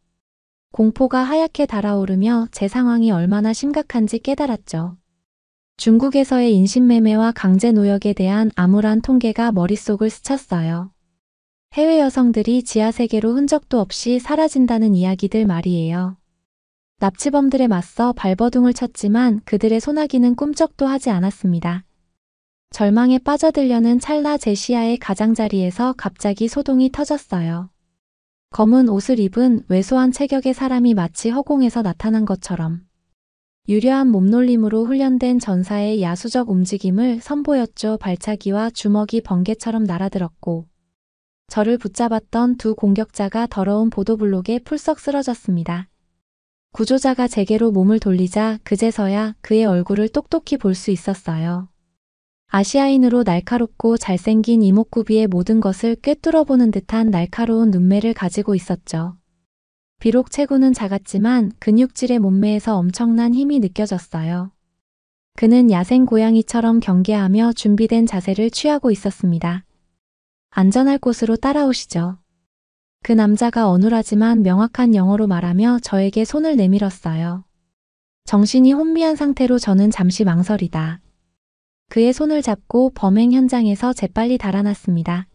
공포가 하얗게 달아오르며 제 상황이 얼마나 심각한지 깨달았죠. 중국에서의 인신매매와 강제노역에 대한 암울한 통계가 머릿속을 스쳤어요. 해외 여성들이 지하세계로 흔적도 없이 사라진다는 이야기들 말이에요. 납치범들에 맞서 발버둥을 쳤지만 그들의 소나기는 꿈쩍도 하지 않았습니다. 절망에 빠져들려는 찰나 제 시야의 가장자리에서 갑자기 소동이 터졌어요. 검은 옷을 입은 왜소한 체격의 사람이 마치 허공에서 나타난 것처럼 유려한 몸놀림으로 훈련된 전사의 야수적 움직임을 선보였죠. 발차기와 주먹이 번개처럼 날아들었고 저를 붙잡았던 두 공격자가 더러운 보도블록에 풀썩 쓰러졌습니다. 구조자가 제게로 몸을 돌리자 그제서야 그의 얼굴을 똑똑히 볼 수 있었어요. 아시아인으로 날카롭고 잘생긴 이목구비의 모든 것을 꿰뚫어보는 듯한 날카로운 눈매를 가지고 있었죠. 비록 체구는 작았지만 근육질의 몸매에서 엄청난 힘이 느껴졌어요. 그는 야생 고양이처럼 경계하며 준비된 자세를 취하고 있었습니다. 안전할 곳으로 따라오시죠. 그 남자가 어눌하지만 명확한 영어로 말하며 저에게 손을 내밀었어요. 정신이 혼미한 상태로 저는 잠시 망설이다. 그의 손을 잡고 범행 현장에서 재빨리 달아났습니다.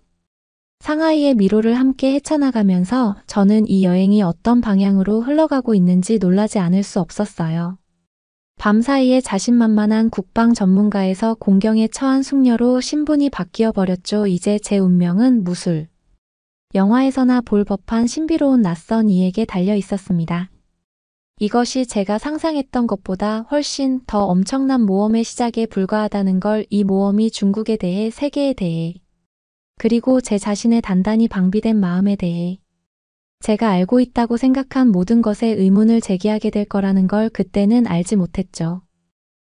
상하이의 미로를 함께 헤쳐나가면서 저는 이 여행이 어떤 방향으로 흘러가고 있는지 놀라지 않을 수 없었어요. 밤사이에 자신만만한 국방 전문가에서 공경에 처한 숙녀로 신분이 바뀌어 버렸죠. 이제 제 운명은 무술. 영화에서나 볼 법한 신비로운 낯선 이에게 달려 있었습니다. 이것이 제가 상상했던 것보다 훨씬 더 엄청난 모험의 시작에 불과하다는 걸, 이 모험이 중국에 대해, 세계에 대해, 그리고 제 자신의 단단히 방비된 마음에 대해, 제가 알고 있다고 생각한 모든 것에 의문을 제기하게 될 거라는 걸 그때는 알지 못했죠.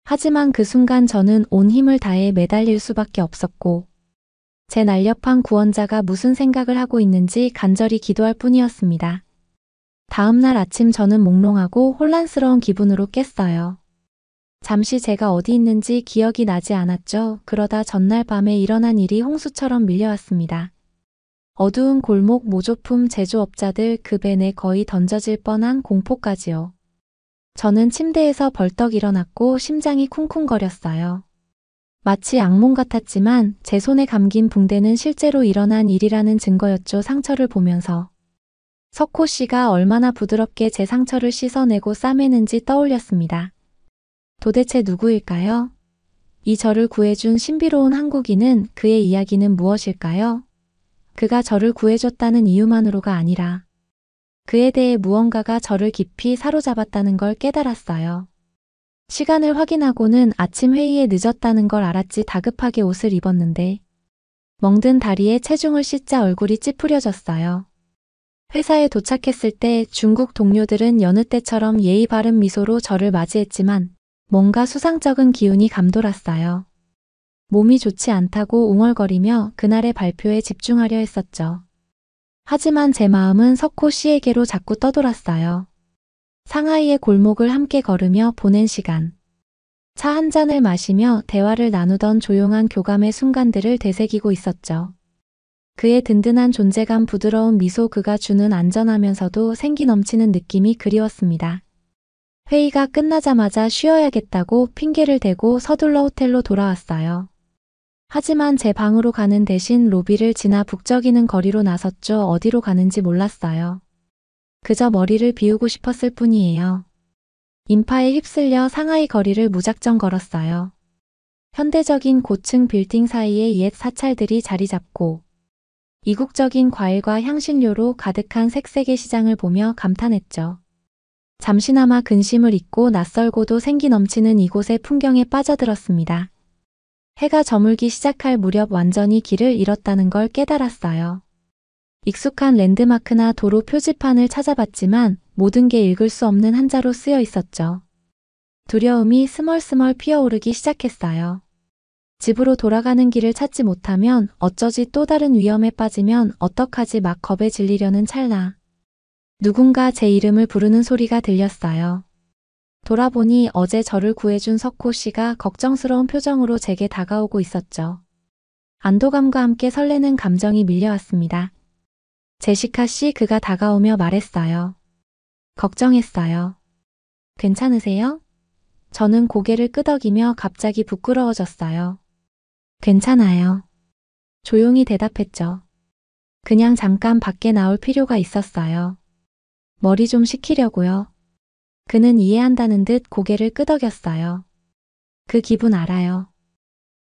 하지만 그 순간 저는 온 힘을 다해 매달릴 수밖에 없었고, 제 날렵한 구원자가 무슨 생각을 하고 있는지 간절히 기도할 뿐이었습니다. 다음 날 아침 저는 몽롱하고 혼란스러운 기분으로 깼어요. 잠시 제가 어디 있는지 기억이 나지 않았죠. 그러다 전날 밤에 일어난 일이 홍수처럼 밀려왔습니다. 어두운 골목, 모조품 제조업자들, 그 밴에 거의 던져질 뻔한 공포까지요. 저는 침대에서 벌떡 일어났고 심장이 쿵쿵거렸어요. 마치 악몽 같았지만 제 손에 감긴 붕대는 실제로 일어난 일이라는 증거였죠. 상처를 보면서 석호 씨가 얼마나 부드럽게 제 상처를 씻어내고 싸매는지 떠올렸습니다. 도대체 누구일까요? 이 저를 구해준 신비로운 한국인은, 그의 이야기는 무엇일까요? 그가 저를 구해줬다는 이유만으로가 아니라 그에 대해 무언가가 저를 깊이 사로잡았다는 걸 깨달았어요. 시간을 확인하고는 아침 회의에 늦었다는 걸 알았지. 다급하게 옷을 입었는데 멍든 다리에 체중을 싣자 얼굴이 찌푸려졌어요. 회사에 도착했을 때 중국 동료들은 여느 때처럼 예의 바른 미소로 저를 맞이했지만 뭔가 수상쩍은 기운이 감돌았어요. 몸이 좋지 않다고 웅얼거리며 그날의 발표에 집중하려 했었죠. 하지만 제 마음은 석호 씨에게로 자꾸 떠돌았어요. 상하이의 골목을 함께 걸으며 보낸 시간. 차 한 잔을 마시며 대화를 나누던 조용한 교감의 순간들을 되새기고 있었죠. 그의 든든한 존재감, 부드러운 미소, 그가 주는 안전하면서도 생기 넘치는 느낌이 그리웠습니다. 회의가 끝나자마자 쉬어야겠다고 핑계를 대고 서둘러 호텔로 돌아왔어요. 하지만 제 방으로 가는 대신 로비를 지나 북적이는 거리로 나섰죠. 어디로 가는지 몰랐어요. 그저 머리를 비우고 싶었을 뿐이에요. 인파에 휩쓸려 상하이 거리를 무작정 걸었어요. 현대적인 고층 빌딩 사이에 옛 사찰들이 자리 잡고 이국적인 과일과 향신료로 가득한 색색의 시장을 보며 감탄했죠. 잠시나마 근심을 잊고 낯설고도 생기 넘치는 이곳의 풍경에 빠져들었습니다. 해가 저물기 시작할 무렵 완전히 길을 잃었다는 걸 깨달았어요. 익숙한 랜드마크나 도로 표지판을 찾아봤지만 모든 게 읽을 수 없는 한자로 쓰여 있었죠. 두려움이 스멀스멀 피어오르기 시작했어요. 집으로 돌아가는 길을 찾지 못하면 어쩌지, 또 다른 위험에 빠지면 어떡하지, 막 겁에 질리려는 찰나 누군가 제 이름을 부르는 소리가 들렸어요. 돌아보니 어제 저를 구해준 석호 씨가 걱정스러운 표정으로 제게 다가오고 있었죠. 안도감과 함께 설레는 감정이 밀려왔습니다. 제시카 씨, 그가 다가오며 말했어요. 걱정했어요. 괜찮으세요? 저는 고개를 끄덕이며 갑자기 부끄러워졌어요. 괜찮아요. 조용히 대답했죠. 그냥 잠깐 밖에 나올 필요가 있었어요. 머리 좀 식히려고요. 그는 이해한다는 듯 고개를 끄덕였어요. 그 기분 알아요.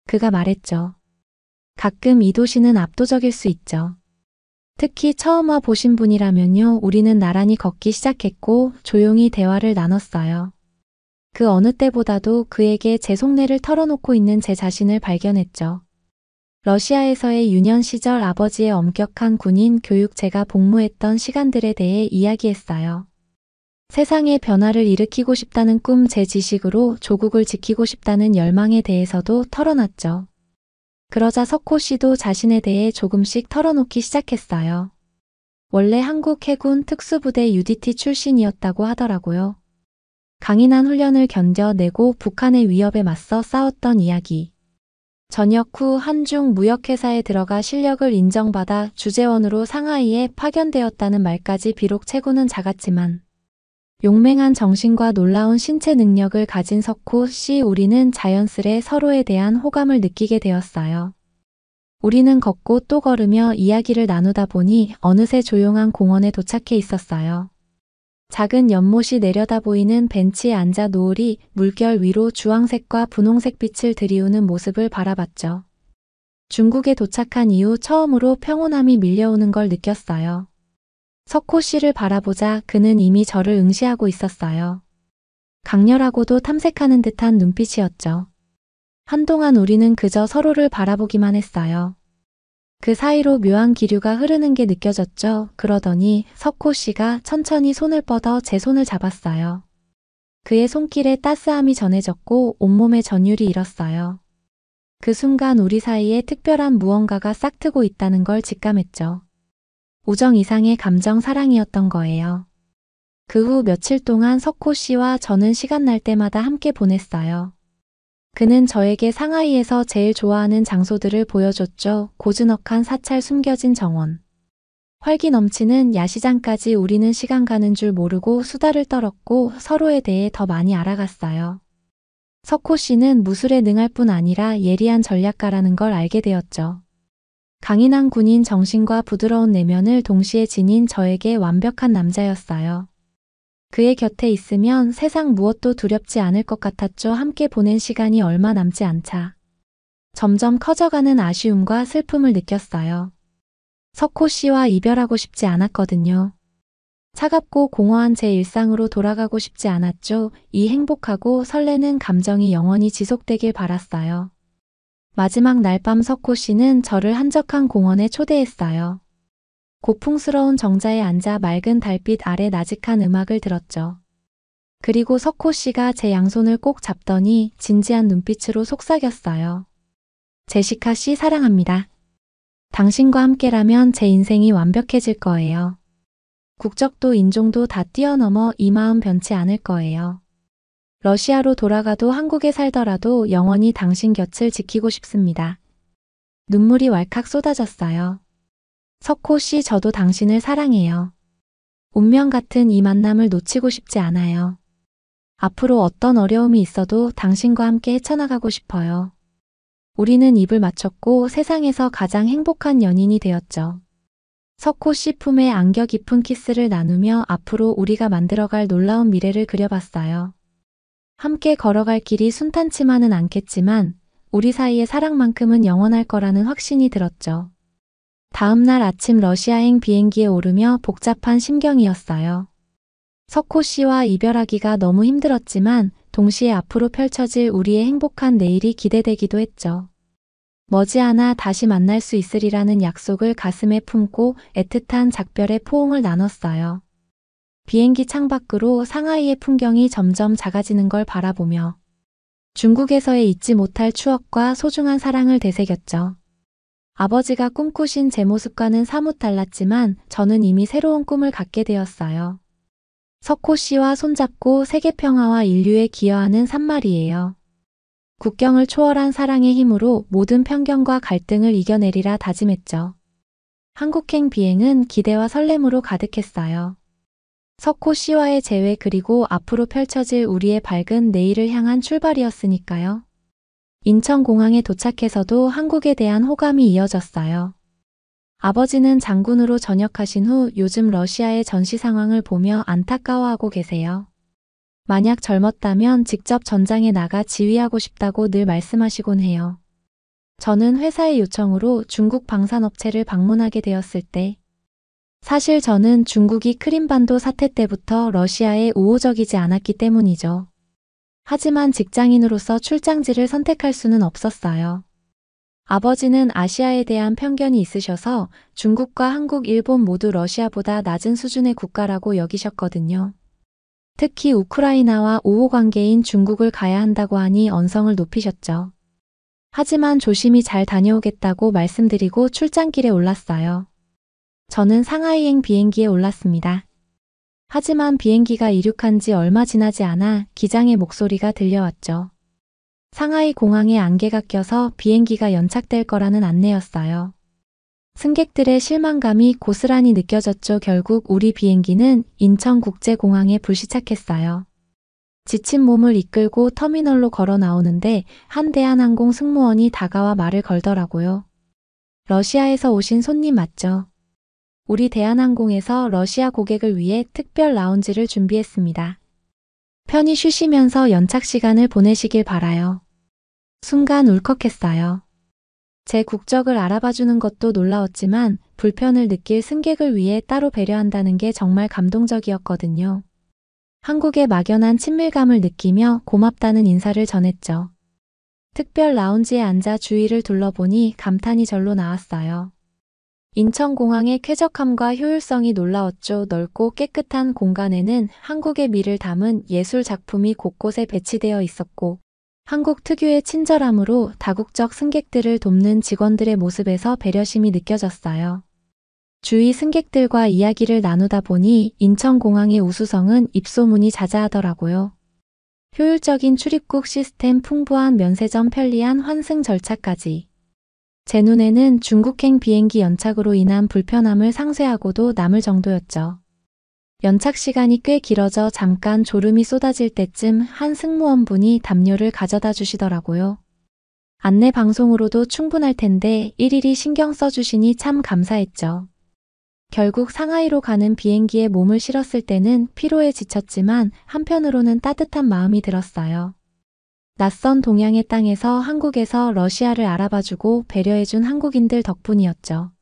그가 말했죠. 가끔 이 도시는 압도적일 수 있죠. 특히 처음 와 보신 분이라면요. 우리는 나란히 걷기 시작했고 조용히 대화를 나눴어요. 그 어느 때보다도 그에게 제 속내를 털어놓고 있는 제 자신을 발견했죠. 러시아에서의 유년 시절, 아버지의 엄격한 군인 교육, 제가 복무했던 시간들에 대해 이야기했어요. 세상의 변화를 일으키고 싶다는 꿈, 제 지식으로 조국을 지키고 싶다는 열망에 대해서도 털어놨죠. 그러자 석호 씨도 자신에 대해 조금씩 털어놓기 시작했어요. 원래 한국 해군 특수부대 UDT 출신이었다고 하더라고요. 강인한 훈련을 견뎌내고 북한의 위협에 맞서 싸웠던 이야기. 전역 후 한중 무역회사에 들어가 실력을 인정받아 주재원으로 상하이에 파견되었다는 말까지. 비록 체구는 작았지만 용맹한 정신과 놀라운 신체 능력을 가진 석호 씨, 우리는 자연스레 서로에 대한 호감을 느끼게 되었어요. 우리는 걷고 또 걸으며 이야기를 나누다 보니 어느새 조용한 공원에 도착해 있었어요. 작은 연못이 내려다 보이는 벤치에 앉아 노을이 물결 위로 주황색과 분홍색 빛을 들이우는 모습을 바라봤죠. 중국에 도착한 이후 처음으로 평온함이 밀려오는 걸 느꼈어요. 석호 씨를 바라보자 그는 이미 저를 응시하고 있었어요. 강렬하고도 탐색하는 듯한 눈빛이었죠. 한동안 우리는 그저 서로를 바라보기만 했어요. 그 사이로 묘한 기류가 흐르는 게 느껴졌죠. 그러더니 석호 씨가 천천히 손을 뻗어 제 손을 잡았어요. 그의 손길에 따스함이 전해졌고 온몸에 전율이 일었어요. 그 순간 우리 사이에 특별한 무언가가 싹트고 있다는 걸 직감했죠. 우정 이상의 감정, 사랑이었던 거예요. 그 후 며칠 동안 석호 씨와 저는 시간 날 때마다 함께 보냈어요. 그는 저에게 상하이에서 제일 좋아하는 장소들을 보여줬죠. 고즈넉한 사찰, 숨겨진 정원, 활기 넘치는 야시장까지 우리는 시간 가는 줄 모르고 수다를 떨었고 서로에 대해 더 많이 알아갔어요. 석호 씨는 무술에 능할 뿐 아니라 예리한 전략가라는 걸 알게 되었죠. 강인한 군인 정신과 부드러운 내면을 동시에 지닌 저에게 완벽한 남자였어요. 그의 곁에 있으면 세상 무엇도 두렵지 않을 것 같았죠. 함께 보낸 시간이 얼마 남지 않자 점점 커져가는 아쉬움과 슬픔을 느꼈어요. 석호 씨와 이별하고 싶지 않았거든요. 차갑고 공허한 제 일상으로 돌아가고 싶지 않았죠. 이 행복하고 설레는 감정이 영원히 지속되길 바랐어요. 마지막 날 밤 석호 씨는 저를 한적한 공원에 초대했어요. 고풍스러운 정자에 앉아 맑은 달빛 아래 나직한 음악을 들었죠. 그리고 석호 씨가 제 양손을 꼭 잡더니 진지한 눈빛으로 속삭였어요. 제시카 씨 사랑합니다. 당신과 함께라면 제 인생이 완벽해질 거예요. 국적도 인종도 다 뛰어넘어 이 마음 변치 않을 거예요. 러시아로 돌아가도 한국에 살더라도 영원히 당신 곁을 지키고 싶습니다. 눈물이 왈칵 쏟아졌어요. 석호 씨, 저도 당신을 사랑해요. 운명 같은 이 만남을 놓치고 싶지 않아요. 앞으로 어떤 어려움이 있어도 당신과 함께 헤쳐나가고 싶어요. 우리는 입을 맞췄고 세상에서 가장 행복한 연인이 되었죠. 석호 씨 품에 안겨 깊은 키스를 나누며 앞으로 우리가 만들어갈 놀라운 미래를 그려봤어요. 함께 걸어갈 길이 순탄치만은 않겠지만 우리 사이의 사랑만큼은 영원할 거라는 확신이 들었죠. 다음 날 아침 러시아행 비행기에 오르며 복잡한 심경이었어요. 석호 씨와 이별하기가 너무 힘들었지만 동시에 앞으로 펼쳐질 우리의 행복한 내일이 기대되기도 했죠. 머지않아 다시 만날 수 있으리라는 약속을 가슴에 품고 애틋한 작별의 포옹을 나눴어요. 비행기 창밖으로 상하이의 풍경이 점점 작아지는 걸 바라보며 중국에서의 잊지 못할 추억과 소중한 사랑을 되새겼죠. 아버지가 꿈꾸신 제 모습과는 사뭇 달랐지만 저는 이미 새로운 꿈을 갖게 되었어요. 석호 씨와 손잡고 세계 평화와 인류에 기여하는 산말이에요. 국경을 초월한 사랑의 힘으로 모든 편견과 갈등을 이겨내리라 다짐했죠. 한국행 비행은 기대와 설렘으로 가득했어요. 석호 씨와의 재회 그리고 앞으로 펼쳐질 우리의 밝은 내일을 향한 출발이었으니까요. 인천공항에 도착해서도 한국에 대한 호감이 이어졌어요. 아버지는 장군으로 전역하신 후 요즘 러시아의 전시 상황을 보며 안타까워하고 계세요. 만약 젊었다면 직접 전장에 나가 지휘하고 싶다고 늘 말씀하시곤 해요. 저는 회사의 요청으로 중국 방산업체를 방문하게 되었을 때 사실 저는 중국이 크림반도 사태 때부터 러시아에 우호적이지 않았기 때문이죠. 하지만 직장인으로서 출장지를 선택할 수는 없었어요. 아버지는 아시아에 대한 편견이 있으셔서 중국과 한국, 일본 모두 러시아보다 낮은 수준의 국가라고 여기셨거든요. 특히 우크라이나와 우호 관계인 중국을 가야 한다고 하니 언성을 높이셨죠. 하지만 조심히 잘 다녀오겠다고 말씀드리고 출장길에 올랐어요. 저는 상하이행 비행기에 올랐습니다. 하지만 비행기가 이륙한 지 얼마 지나지 않아 기장의 목소리가 들려왔죠. 상하이 공항에 안개가 껴서 비행기가 연착될 거라는 안내였어요. 승객들의 실망감이 고스란히 느껴졌죠. 결국 우리 비행기는 인천국제공항에 불시착했어요. 지친 몸을 이끌고 터미널로 걸어 나오는데 한 대한항공 승무원이 다가와 말을 걸더라고요. 러시아에서 오신 손님 맞죠? 우리 대한항공에서 러시아 고객을 위해 특별 라운지를 준비했습니다. 편히 쉬시면서 연착 시간을 보내시길 바라요. 순간 울컥했어요. 제 국적을 알아봐주는 것도 놀라웠지만 불편을 느낄 승객을 위해 따로 배려한다는 게 정말 감동적이었거든요. 한국의 막연한 친밀감을 느끼며 고맙다는 인사를 전했죠. 특별 라운지에 앉아 주위를 둘러보니 감탄이 절로 나왔어요. 인천공항의 쾌적함과 효율성이 놀라웠죠. 넓고 깨끗한 공간에는 한국의 미를 담은 예술 작품이 곳곳에 배치되어 있었고 한국 특유의 친절함으로 다국적 승객들을 돕는 직원들의 모습에서 배려심이 느껴졌어요. 주위 승객들과 이야기를 나누다 보니 인천공항의 우수성은 입소문이 자자하더라고요. 효율적인 출입국 시스템, 풍부한 면세점, 편리한 환승 절차까지. 제 눈에는 중국행 비행기 연착으로 인한 불편함을 상쇄하고도 남을 정도였죠. 연착 시간이 꽤 길어져 잠깐 졸음이 쏟아질 때쯤 한 승무원분이 담요를 가져다 주시더라고요. 안내 방송으로도 충분할 텐데 일일이 신경 써주시니 참 감사했죠. 결국 상하이로 가는 비행기에 몸을 실었을 때는 피로에 지쳤지만 한편으로는 따뜻한 마음이 들었어요. 낯선 동양의 땅에서 한국에서 러시아를 알아봐주고 배려해준 한국인들 덕분이었죠.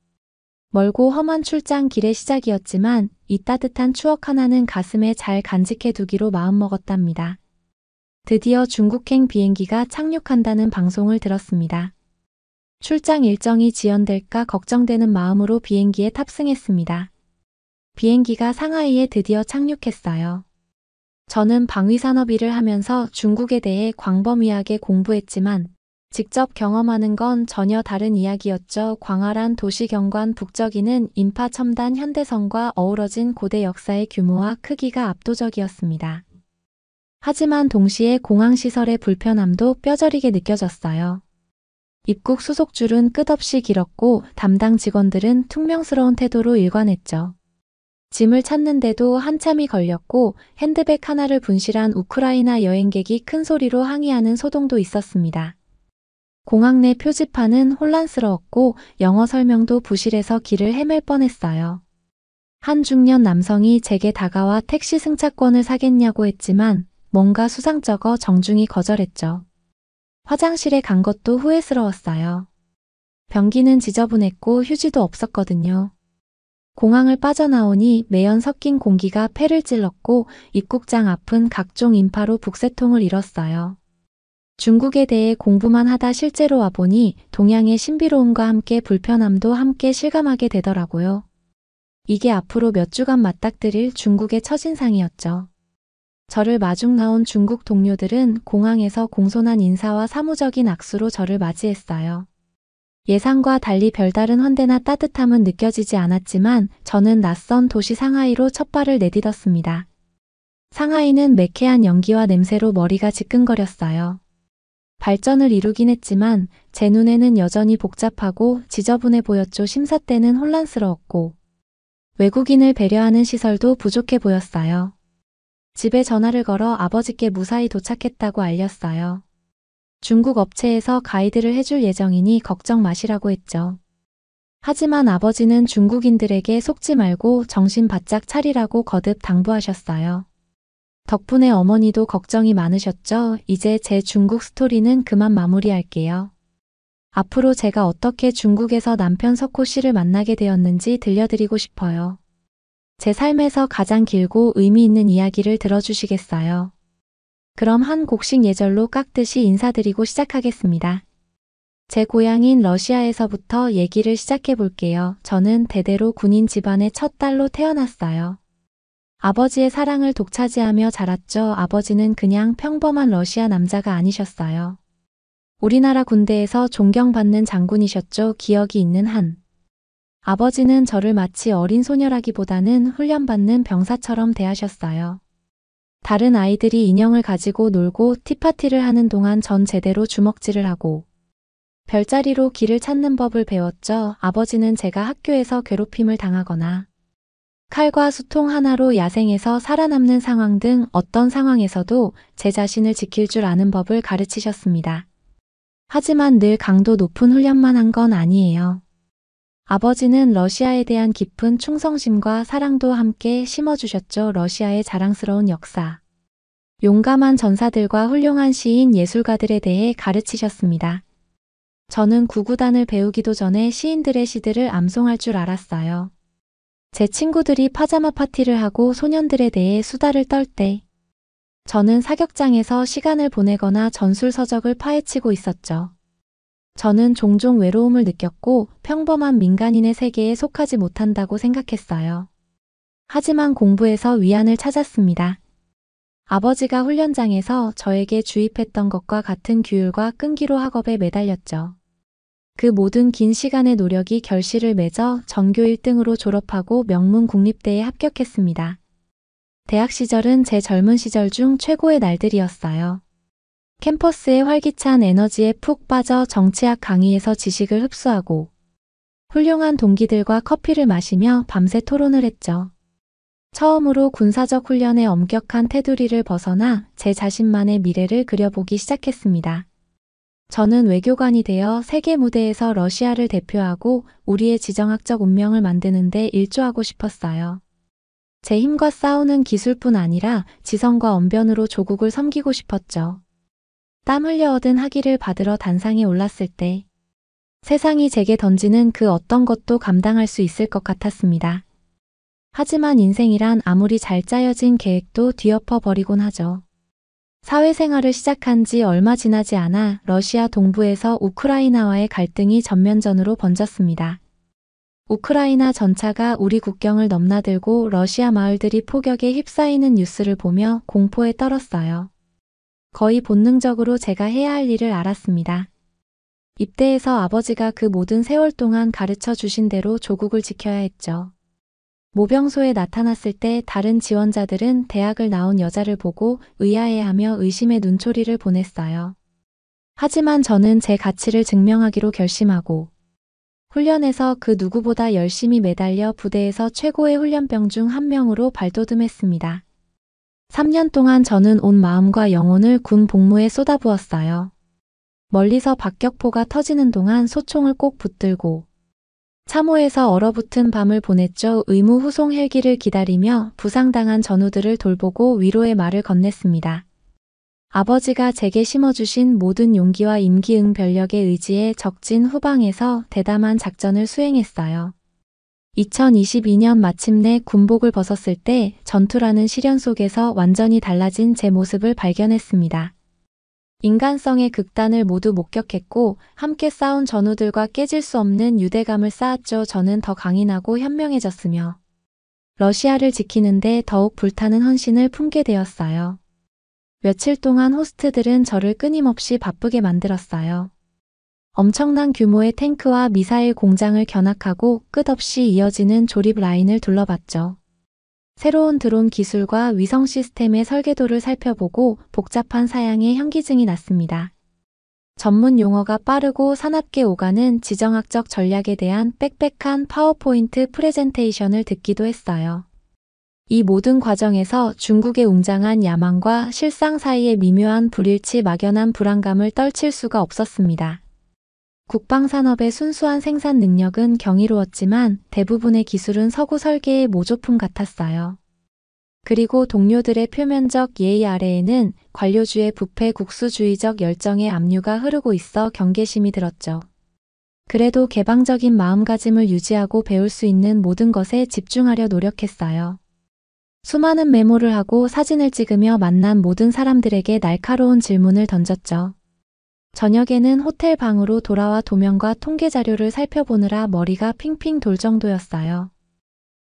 멀고 험한 출장 길의 시작이었지만 이 따뜻한 추억 하나는 가슴에 잘 간직해 두기로 마음먹었답니다. 드디어 중국행 비행기가 착륙한다는 방송을 들었습니다. 출장 일정이 지연될까 걱정되는 마음으로 비행기에 탑승했습니다. 비행기가 상하이에 드디어 착륙했어요. 저는 방위산업 일을 하면서 중국에 대해 광범위하게 공부했지만 직접 경험하는 건 전혀 다른 이야기였죠. 광활한 도시경관 북적이는 인파 첨단 현대성과 어우러진 고대 역사의 규모와 크기가 압도적이었습니다. 하지만 동시에 공항시설의 불편함도 뼈저리게 느껴졌어요. 입국 수속줄은 끝없이 길었고 담당 직원들은 퉁명스러운 태도로 일관했죠. 짐을 찾는데도 한참이 걸렸고 핸드백 하나를 분실한 우크라이나 여행객이 큰 소리로 항의하는 소동도 있었습니다. 공항 내 표지판은 혼란스러웠고 영어 설명도 부실해서 길을 헤맬 뻔했어요. 한 중년 남성이 제게 다가와 택시 승차권을 사겠냐고 했지만 뭔가 수상쩍어 정중히 거절했죠. 화장실에 간 것도 후회스러웠어요. 변기는 지저분했고 휴지도 없었거든요. 공항을 빠져나오니 매연 섞인 공기가 폐를 찔렀고 입국장 앞은 각종 인파로 북새통을 이뤘어요. 중국에 대해 공부만 하다 실제로 와보니 동양의 신비로움과 함께 불편함도 함께 실감하게 되더라고요. 이게 앞으로 몇 주간 맞닥뜨릴 중국의 첫인상이었죠. 저를 마중 나온 중국 동료들은 공항에서 공손한 인사와 사무적인 악수로 저를 맞이했어요. 예상과 달리 별다른 헌대나 따뜻함은 느껴지지 않았지만 저는 낯선 도시 상하이로 첫 발을 내딛었습니다. 상하이는 매캐한 연기와 냄새로 머리가 지끈거렸어요. 발전을 이루긴 했지만 제 눈에는 여전히 복잡하고 지저분해 보였죠. 심사 때는 혼란스러웠고 외국인을 배려하는 시설도 부족해 보였어요. 집에 전화를 걸어 아버지께 무사히 도착했다고 알렸어요. 중국 업체에서 가이드를 해줄 예정이니 걱정 마시라고 했죠. 하지만 아버지는 중국인들에게 속지 말고 정신 바짝 차리라고 거듭 당부하셨어요. 덕분에 어머니도 걱정이 많으셨죠. 이제 제 중국 스토리는 그만 마무리할게요. 앞으로 제가 어떻게 중국에서 남편 석호 씨를 만나게 되었는지 들려드리고 싶어요. 제 삶에서 가장 길고 의미 있는 이야기를 들어주시겠어요? 그럼 한 곡씩 예절로 깎듯이 인사드리고 시작하겠습니다. 제 고향인 러시아에서부터 얘기를 시작해 볼게요. 저는 대대로 군인 집안의 첫 딸로 태어났어요. 아버지의 사랑을 독차지하며 자랐죠. 아버지는 그냥 평범한 러시아 남자가 아니셨어요. 우리나라 군대에서 존경받는 장군이셨죠. 기억이 있는 한. 아버지는 저를 마치 어린 소녀라기보다는 훈련받는 병사처럼 대하셨어요. 다른 아이들이 인형을 가지고 놀고 티파티를 하는 동안 전 제대로 주먹질을 하고 별자리로 길을 찾는 법을 배웠죠. 아버지는 제가 학교에서 괴롭힘을 당하거나 칼과 수통 하나로 야생에서 살아남는 상황 등 어떤 상황에서도 제 자신을 지킬 줄 아는 법을 가르치셨습니다. 하지만 늘 강도 높은 훈련만 한 건 아니에요. 아버지는 러시아에 대한 깊은 충성심과 사랑도 함께 심어주셨죠. 러시아의 자랑스러운 역사, 용감한 전사들과 훌륭한 시인 예술가들에 대해 가르치셨습니다. 저는 구구단을 배우기도 전에 시인들의 시들을 암송할 줄 알았어요. 제 친구들이 파자마 파티를 하고 소년들에 대해 수다를 떨 때 저는 사격장에서 시간을 보내거나 전술서적을 파헤치고 있었죠. 저는 종종 외로움을 느꼈고 평범한 민간인의 세계에 속하지 못한다고 생각했어요. 하지만 공부에서 위안을 찾았습니다. 아버지가 훈련장에서 저에게 주입했던 것과 같은 규율과 끈기로 학업에 매달렸죠. 그 모든 긴 시간의 노력이 결실을 맺어 전교 1등으로 졸업하고 명문 국립대에 합격했습니다. 대학 시절은 제 젊은 시절 중 최고의 날들이었어요. 캠퍼스의 활기찬 에너지에 푹 빠져 정치학 강의에서 지식을 흡수하고 훌륭한 동기들과 커피를 마시며 밤새 토론을 했죠. 처음으로 군사적 훈련의 엄격한 테두리를 벗어나 제 자신만의 미래를 그려보기 시작했습니다. 저는 외교관이 되어 세계 무대에서 러시아를 대표하고 우리의 지정학적 운명을 만드는 데 일조하고 싶었어요. 제 힘과 싸우는 기술뿐 아니라 지성과 언변으로 조국을 섬기고 싶었죠. 땀 흘려 얻은 학위를 받으러 단상에 올랐을 때 세상이 제게 던지는 그 어떤 것도 감당할 수 있을 것 같았습니다. 하지만 인생이란 아무리 잘 짜여진 계획도 뒤엎어 버리곤 하죠. 사회생활을 시작한 지 얼마 지나지 않아 러시아 동부에서 우크라이나와의 갈등이 전면전으로 번졌습니다. 우크라이나 전차가 우리 국경을 넘나들고 러시아 마을들이 폭격에 휩싸이는 뉴스를 보며 공포에 떨었어요. 거의 본능적으로 제가 해야 할 일을 알았습니다. 입대해서 아버지가 그 모든 세월 동안 가르쳐 주신 대로 조국을 지켜야 했죠. 모병소에 나타났을 때 다른 지원자들은 대학을 나온 여자를 보고 의아해하며 의심의 눈초리를 보냈어요. 하지만 저는 제 가치를 증명하기로 결심하고 훈련에서 그 누구보다 열심히 매달려 부대에서 최고의 훈련병 중 한 명으로 발돋움했습니다. 3년 동안 저는 온 마음과 영혼을 군 복무에 쏟아부었어요. 멀리서 박격포가 터지는 동안 소총을 꼭 붙들고 참호에서 얼어붙은 밤을 보냈죠. 의무 후송 헬기를 기다리며 부상당한 전우들을 돌보고 위로의 말을 건넸습니다. 아버지가 제게 심어주신 모든 용기와 임기응변력의 의지에 적진 후방에서 대담한 작전을 수행했어요. 2022년 마침내 군복을 벗었을 때 전투라는 시련 속에서 완전히 달라진 제 모습을 발견했습니다. 인간성의 극단을 모두 목격했고 함께 싸운 전우들과 깨질 수 없는 유대감을 쌓았죠. 저는 더 강인하고 현명해졌으며 러시아를 지키는데 더욱 불타는 헌신을 품게 되었어요. 며칠 동안 호스트들은 저를 끊임없이 바쁘게 만들었어요. 엄청난 규모의 탱크와 미사일 공장을 견학하고 끝없이 이어지는 조립 라인을 둘러봤죠. 새로운 드론 기술과 위성 시스템의 설계도를 살펴보고 복잡한 사양에 현기증이 났습니다. 전문 용어가 빠르고 사납게 오가는 지정학적 전략에 대한 빽빽한 파워포인트 프레젠테이션을 듣기도 했어요. 이 모든 과정에서 중국의 웅장한 야망과 실상 사이의 미묘한 불일치 막연한 불안감을 떨칠 수가 없었습니다. 국방산업의 순수한 생산 능력은 경이로웠지만 대부분의 기술은 서구 설계의 모조품 같았어요. 그리고 동료들의 표면적 예의 아래에는 관료주의 부패 국수주의적 열정의 압류가 흐르고 있어 경계심이 들었죠. 그래도 개방적인 마음가짐을 유지하고 배울 수 있는 모든 것에 집중하려 노력했어요. 수많은 메모를 하고 사진을 찍으며 만난 모든 사람들에게 날카로운 질문을 던졌죠. 저녁에는 호텔 방으로 돌아와 도면과 통계 자료를 살펴보느라 머리가 핑핑 돌 정도였어요.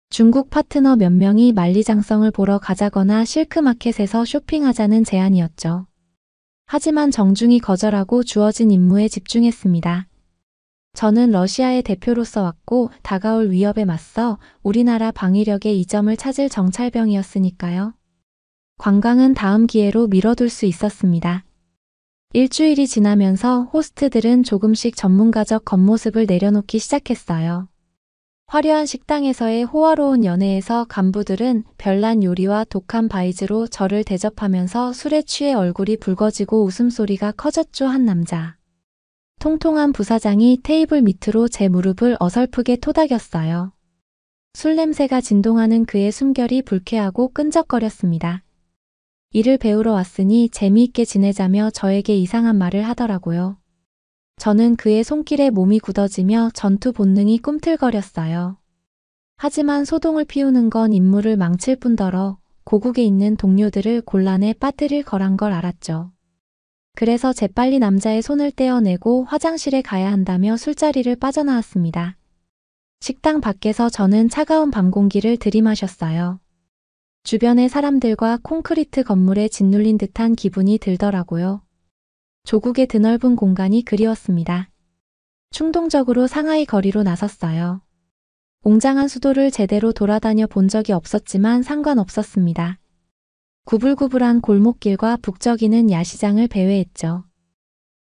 중국 파트너 몇 명이 만리장성을 보러 가자거나 실크마켓에서 쇼핑하자는 제안이었죠. 하지만 정중히 거절하고 주어진 임무에 집중했습니다. 저는 러시아의 대표로서 왔고 다가올 위협에 맞서 우리나라 방위력의 이점을 찾을 정찰병이었으니까요. 관광은 다음 기회로 미뤄둘 수 있었습니다. 일주일이 지나면서 호스트들은 조금씩 전문가적 겉모습을 내려놓기 시작했어요. 화려한 식당에서의 호화로운 연회에서 간부들은 별난 요리와 독한 바이즈로 저를 대접하면서 술에 취해 얼굴이 붉어지고 웃음소리가 커졌죠. 한 남자. 통통한 부사장이 테이블 밑으로 제 무릎을 어설프게 토닥였어요. 술 냄새가 진동하는 그의 숨결이 불쾌하고 끈적거렸습니다. 일을 배우러 왔으니 재미있게 지내자며 저에게 이상한 말을 하더라고요. 저는 그의 손길에 몸이 굳어지며 전투 본능이 꿈틀거렸어요. 하지만 소동을 피우는 건 임무를 망칠 뿐더러 고국에 있는 동료들을 곤란에 빠뜨릴 거란 걸 알았죠. 그래서 재빨리 남자의 손을 떼어내고 화장실에 가야 한다며 술자리를 빠져나왔습니다. 식당 밖에서 저는 차가운 밤 공기를 들이마셨어요. 주변의 사람들과 콘크리트 건물에 짓눌린 듯한 기분이 들더라고요. 조국의 드넓은 공간이 그리웠습니다. 충동적으로 상하이 거리로 나섰어요. 웅장한 수도를 제대로 돌아다녀 본 적이 없었지만 상관없었습니다. 구불구불한 골목길과 북적이는 야시장을 배회했죠.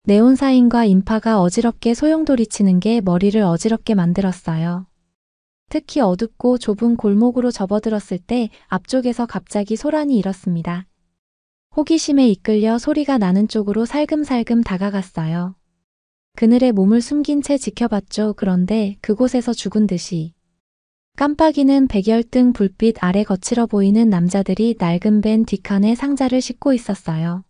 네온사인과 인파가 어지럽게 소용돌이치는 게 머리를 어지럽게 만들었어요. 특히 어둡고 좁은 골목으로 접어들었을 때 앞쪽에서 갑자기 소란이 일었습니다. 호기심에 이끌려 소리가 나는 쪽으로 살금살금 다가갔어요. 그늘에 몸을 숨긴 채 지켜봤죠. 그런데 그곳에서 죽은 듯이 깜빡이는 백열등 불빛 아래 거칠어 보이는 남자들이 낡은 밴 뒷칸에 상자를 싣고 있었어요.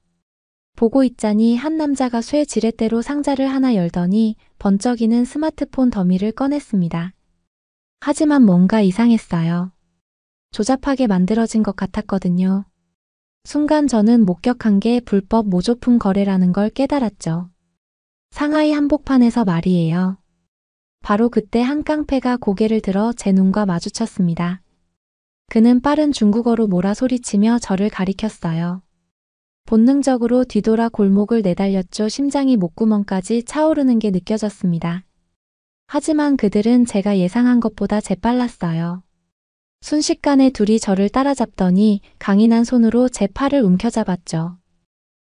보고 있자니 한 남자가 쇠 지렛대로 상자를 하나 열더니 번쩍이는 스마트폰 더미를 꺼냈습니다. 하지만 뭔가 이상했어요. 조잡하게 만들어진 것 같았거든요. 순간 저는 목격한 게 불법 모조품 거래라는 걸 깨달았죠. 상하이 한복판에서 말이에요. 바로 그때 한 깡패가 고개를 들어 제 눈과 마주쳤습니다. 그는 빠른 중국어로 뭐라 소리치며 저를 가리켰어요. 본능적으로 뒤돌아 골목을 내달렸죠. 심장이 목구멍까지 차오르는 게 느껴졌습니다. 하지만 그들은 제가 예상한 것보다 재빨랐어요. 순식간에 둘이 저를 따라잡더니 강인한 손으로 제 팔을 움켜잡았죠.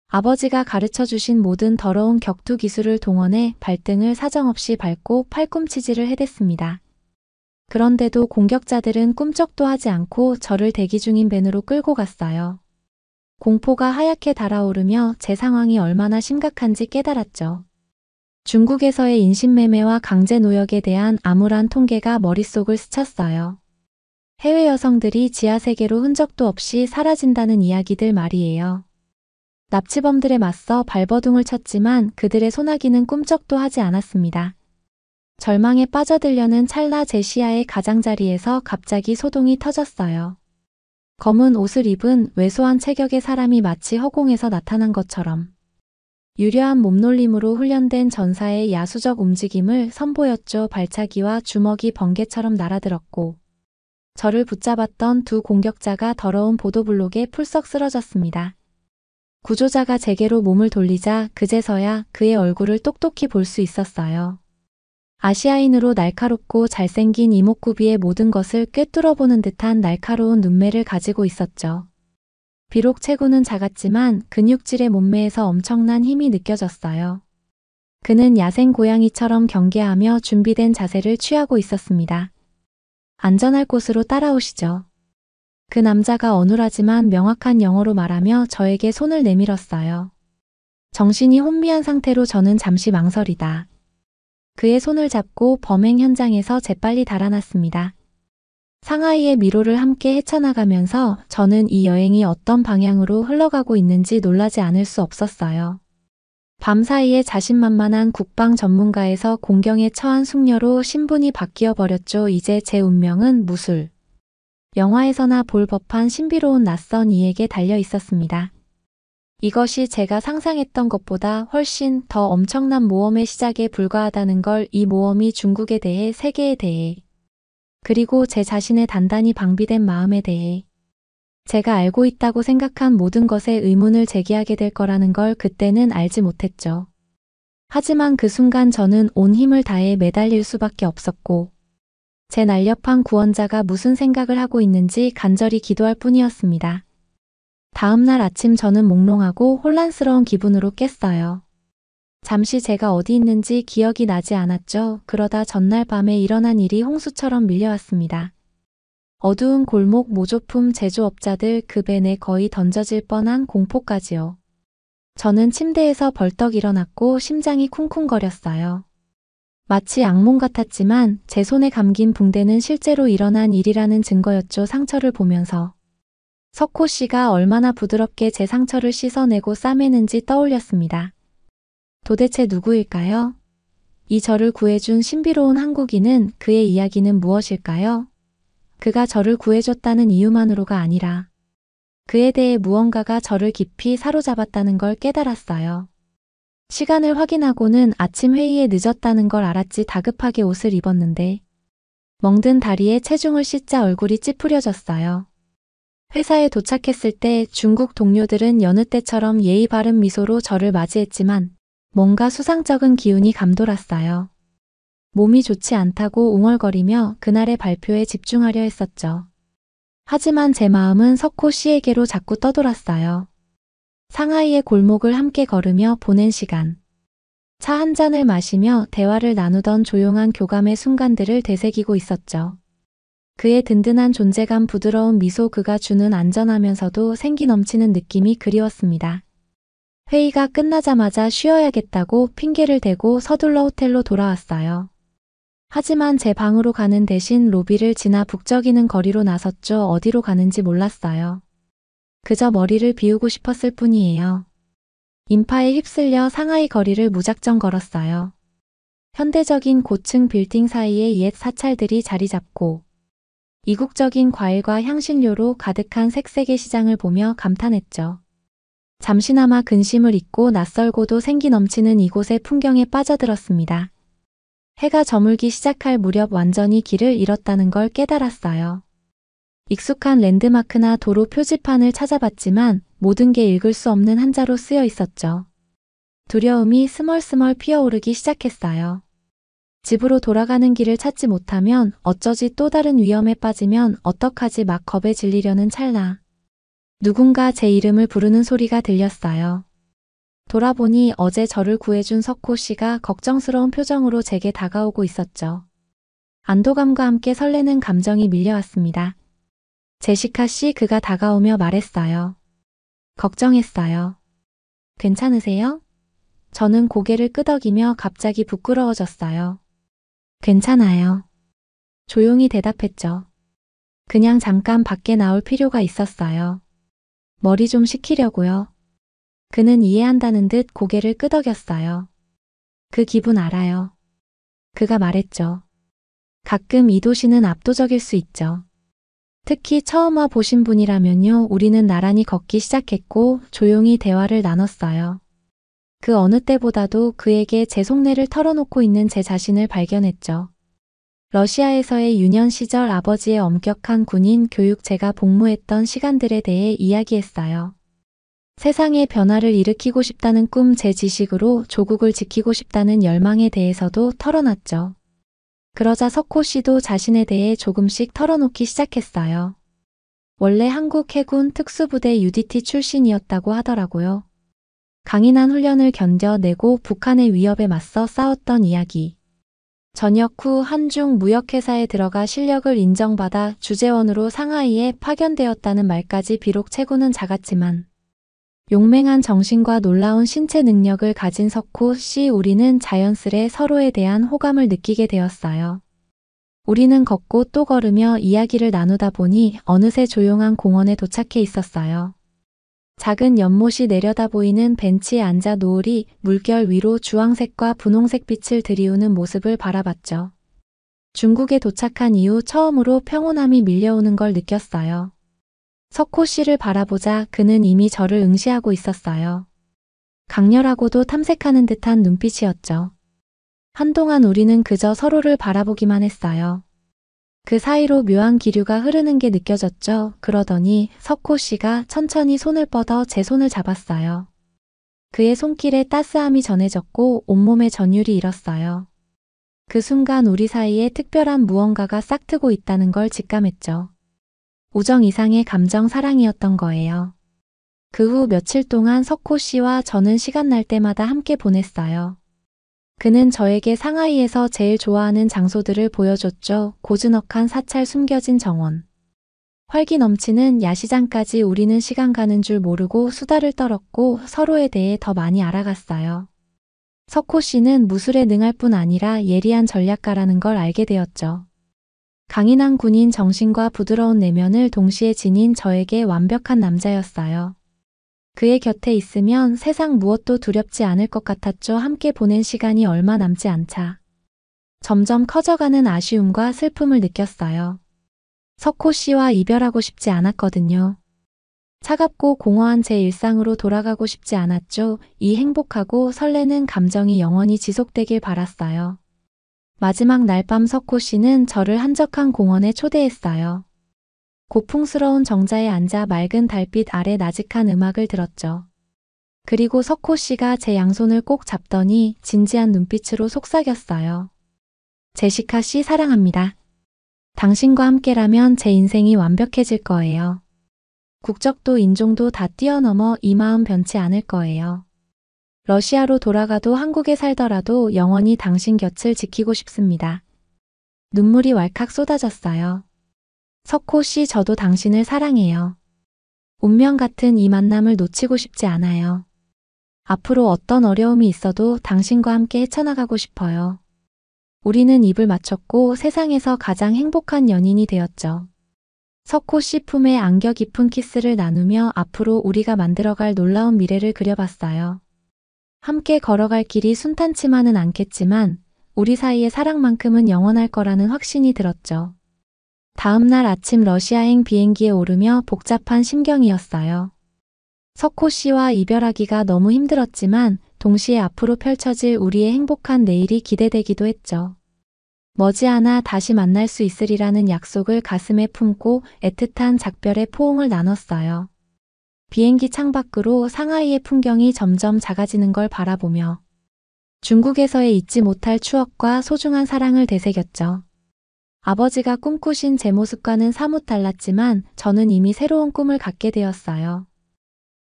아버지가 가르쳐주신 모든 더러운 격투 기술을 동원해 발등을 사정없이 밟고 팔꿈치질을 해댔습니다. 그런데도 공격자들은 꿈쩍도 하지 않고 저를 대기 중인 밴으로 끌고 갔어요. 공포가 하얗게 달아오르며 제 상황이 얼마나 심각한지 깨달았죠. 중국에서의 인신매매와 강제노역에 대한 암울한 통계가 머릿속을 스쳤어요. 해외 여성들이 지하세계로 흔적도 없이 사라진다는 이야기들 말이에요. 납치범들에 맞서 발버둥을 쳤지만 그들의 소나기는 꿈쩍도 하지 않았습니다. 절망에 빠져들려는 찰나 제 시야의 가장자리에서 갑자기 소동이 터졌어요. 검은 옷을 입은 왜소한 체격의 사람이 마치 허공에서 나타난 것처럼 유려한 몸놀림으로 훈련된 전사의 야수적 움직임을 선보였죠. 발차기와 주먹이 번개처럼 날아들었고 저를 붙잡았던 두 공격자가 더러운 보도블록에 풀썩 쓰러졌습니다. 구조자가 제게로 몸을 돌리자 그제서야 그의 얼굴을 똑똑히 볼 수 있었어요. 아시아인으로 날카롭고 잘생긴 이목구비의 모든 것을 꿰뚫어보는 듯한 날카로운 눈매를 가지고 있었죠. 비록 체구는 작았지만 근육질의 몸매에서 엄청난 힘이 느껴졌어요. 그는 야생 고양이처럼 경계하며 준비된 자세를 취하고 있었습니다. 안전할 곳으로 따라오시죠. 그 남자가 어눌하지만 명확한 영어로 말하며 저에게 손을 내밀었어요. 정신이 혼미한 상태로 저는 잠시 망설이다. 그의 손을 잡고 범행 현장에서 재빨리 달아났습니다. 상하이의 미로를 함께 헤쳐나가면서 저는 이 여행이 어떤 방향으로 흘러가고 있는지 놀라지 않을 수 없었어요. 밤사이에 자신만만한 국방 전문가에서 공경에 처한 숙녀로 신분이 바뀌어 버렸죠. 이제 제 운명은 무술. 영화에서나 볼 법한 신비로운 낯선 이에게 달려 있었습니다. 이것이 제가 상상했던 것보다 훨씬 더 엄청난 모험의 시작에 불과하다는 걸, 이 모험이 중국에 대해, 세계에 대해, 그리고 제 자신의 단단히 방비된 마음에 대해, 제가 알고 있다고 생각한 모든 것에 의문을 제기하게 될 거라는 걸 그때는 알지 못했죠. 하지만 그 순간 저는 온 힘을 다해 매달릴 수밖에 없었고, 제 날렵한 구원자가 무슨 생각을 하고 있는지 간절히 기도할 뿐이었습니다. 다음 날 아침 저는 몽롱하고 혼란스러운 기분으로 깼어요. 잠시 제가 어디 있는지 기억이 나지 않았죠. 그러다 전날 밤에 일어난 일이 홍수처럼 밀려왔습니다. 어두운 골목, 모조품 제조업자들, 그 밴에 거의 던져질 뻔한 공포까지요. 저는 침대에서 벌떡 일어났고 심장이 쿵쿵거렸어요. 마치 악몽 같았지만 제 손에 감긴 붕대는 실제로 일어난 일이라는 증거였죠. 상처를 보면서 석호 씨가 얼마나 부드럽게 제 상처를 씻어내고 싸매는지 떠올렸습니다. 도대체 누구일까요? 이 저를 구해준 신비로운 한국인은, 그의 이야기는 무엇일까요? 그가 저를 구해줬다는 이유만으로가 아니라 그에 대해 무언가가 저를 깊이 사로잡았다는 걸 깨달았어요. 시간을 확인하고는 아침 회의에 늦었다는 걸 알았지. 다급하게 옷을 입었는데 멍든 다리에 체중을 싣자 얼굴이 찌푸려졌어요. 회사에 도착했을 때 중국 동료들은 여느 때처럼 예의 바른 미소로 저를 맞이했지만 뭔가 수상쩍은 기운이 감돌았어요. 몸이 좋지 않다고 웅얼거리며 그날의 발표에 집중하려 했었죠. 하지만 제 마음은 석호 씨에게로 자꾸 떠돌았어요. 상하이의 골목을 함께 걸으며 보낸 시간. 차 한 잔을 마시며 대화를 나누던 조용한 교감의 순간들을 되새기고 있었죠. 그의 든든한 존재감, 부드러운 미소, 그가 주는 안전하면서도 생기 넘치는 느낌이 그리웠습니다. 회의가 끝나자마자 쉬어야겠다고 핑계를 대고 서둘러 호텔로 돌아왔어요. 하지만 제 방으로 가는 대신 로비를 지나 북적이는 거리로 나섰죠. 어디로 가는지 몰랐어요. 그저 머리를 비우고 싶었을 뿐이에요. 인파에 휩쓸려 상하이 거리를 무작정 걸었어요. 현대적인 고층 빌딩 사이에 옛 사찰들이 자리 잡고 이국적인 과일과 향신료로 가득한 색색의 시장을 보며 감탄했죠. 잠시나마 근심을 잊고 낯설고도 생기 넘치는 이곳의 풍경에 빠져들었습니다. 해가 저물기 시작할 무렵 완전히 길을 잃었다는 걸 깨달았어요. 익숙한 랜드마크나 도로 표지판을 찾아봤지만 모든 게 읽을 수 없는 한자로 쓰여 있었죠. 두려움이 스멀스멀 피어오르기 시작했어요. 집으로 돌아가는 길을 찾지 못하면, 어쩌지 또 다른 위험에 빠지면 어떡하지, 막 겁에 질리려는 찰나. 누군가 제 이름을 부르는 소리가 들렸어요. 돌아보니 어제 저를 구해준 석호 씨가 걱정스러운 표정으로 제게 다가오고 있었죠. 안도감과 함께 설레는 감정이 밀려왔습니다. 제시카 씨, 그가 다가오며 말했어요. 걱정했어요. 괜찮으세요? 저는 고개를 끄덕이며 갑자기 부끄러워졌어요. 괜찮아요. 조용히 대답했죠. 그냥 잠깐 밖에 나올 필요가 있었어요. 머리 좀 식히려고요. 그는 이해한다는 듯 고개를 끄덕였어요. 그 기분 알아요. 그가 말했죠. 가끔 이 도시는 압도적일 수 있죠. 특히 처음 와 보신 분이라면요. 우리는 나란히 걷기 시작했고 조용히 대화를 나눴어요. 그 어느 때보다도 그에게 제 속내를 털어놓고 있는 제 자신을 발견했죠. 러시아에서의 유년 시절, 아버지의 엄격한 군인 교육, 제가 복무했던 시간들에 대해 이야기했어요. 세상의 변화를 일으키고 싶다는 꿈, 제 지식으로 조국을 지키고 싶다는 열망에 대해서도 털어놨죠. 그러자 석호 씨도 자신에 대해 조금씩 털어놓기 시작했어요. 원래 한국 해군 특수부대 UDT 출신이었다고 하더라고요. 강인한 훈련을 견뎌내고 북한의 위협에 맞서 싸웠던 이야기. 전역 후 한중 무역회사에 들어가 실력을 인정받아 주재원으로 상하이에 파견되었다는 말까지. 비록 체구는 작았지만 용맹한 정신과 놀라운 신체 능력을 가진 석호 씨, 우리는 자연스레 서로에 대한 호감을 느끼게 되었어요. 우리는 걷고 또 걸으며 이야기를 나누다 보니 어느새 조용한 공원에 도착해 있었어요. 작은 연못이 내려다 보이는 벤치에 앉아 노을이 물결 위로 주황색과 분홍색 빛을 들이우는 모습을 바라봤죠. 중국에 도착한 이후 처음으로 평온함이 밀려오는 걸 느꼈어요. 석호 씨를 바라보자 그는 이미 저를 응시하고 있었어요. 강렬하고도 탐색하는 듯한 눈빛이었죠. 한동안 우리는 그저 서로를 바라보기만 했어요. 그 사이로 묘한 기류가 흐르는 게 느껴졌죠. 그러더니 석호 씨가 천천히 손을 뻗어 제 손을 잡았어요. 그의 손길에 따스함이 전해졌고 온몸에 전율이 일었어요. 그 순간 우리 사이에 특별한 무언가가 싹트고 있다는 걸 직감했죠. 우정 이상의 감정, 사랑이었던 거예요. 그 후 며칠 동안 석호 씨와 저는 시간 날 때마다 함께 보냈어요. 그는 저에게 상하이에서 제일 좋아하는 장소들을 보여줬죠. 고즈넉한 사찰, 숨겨진 정원, 활기 넘치는 야시장까지. 우리는 시간 가는 줄 모르고 수다를 떨었고 서로에 대해 더 많이 알아갔어요. 석호 씨는 무술에 능할 뿐 아니라 예리한 전략가라는 걸 알게 되었죠. 강인한 군인 정신과 부드러운 내면을 동시에 지닌 저에게 완벽한 남자였어요. 그의 곁에 있으면 세상 무엇도 두렵지 않을 것 같았죠. 함께 보낸 시간이 얼마 남지 않자 점점 커져가는 아쉬움과 슬픔을 느꼈어요. 석호 씨와 이별하고 싶지 않았거든요. 차갑고 공허한 제 일상으로 돌아가고 싶지 않았죠. 이 행복하고 설레는 감정이 영원히 지속되길 바랐어요. 마지막 날 밤 석호 씨는 저를 한적한 공원에 초대했어요. 고풍스러운 정자에 앉아 맑은 달빛 아래 나직한 음악을 들었죠. 그리고 석호 씨가 제 양손을 꼭 잡더니 진지한 눈빛으로 속삭였어요. 제시카 씨, 사랑합니다. 당신과 함께라면 제 인생이 완벽해질 거예요. 국적도 인종도 다 뛰어넘어 이 마음 변치 않을 거예요. 러시아로 돌아가도 한국에 살더라도 영원히 당신 곁을 지키고 싶습니다. 눈물이 왈칵 쏟아졌어요. 석호 씨, 저도 당신을 사랑해요. 운명 같은 이 만남을 놓치고 싶지 않아요. 앞으로 어떤 어려움이 있어도 당신과 함께 헤쳐나가고 싶어요. 우리는 입을 맞췄고 세상에서 가장 행복한 연인이 되었죠. 석호 씨 품에 안겨 깊은 키스를 나누며 앞으로 우리가 만들어갈 놀라운 미래를 그려봤어요. 함께 걸어갈 길이 순탄치만은 않겠지만 우리 사이의 사랑만큼은 영원할 거라는 확신이 들었죠. 다음 날 아침 러시아행 비행기에 오르며 복잡한 심경이었어요. 석호 씨와 이별하기가 너무 힘들었지만 동시에 앞으로 펼쳐질 우리의 행복한 내일이 기대되기도 했죠. 머지않아 다시 만날 수 있으리라는 약속을 가슴에 품고 애틋한 작별의 포옹을 나눴어요. 비행기 창밖으로 상하이의 풍경이 점점 작아지는 걸 바라보며 중국에서의 잊지 못할 추억과 소중한 사랑을 되새겼죠. 아버지가 꿈꾸신 제 모습과는 사뭇 달랐지만 저는 이미 새로운 꿈을 갖게 되었어요.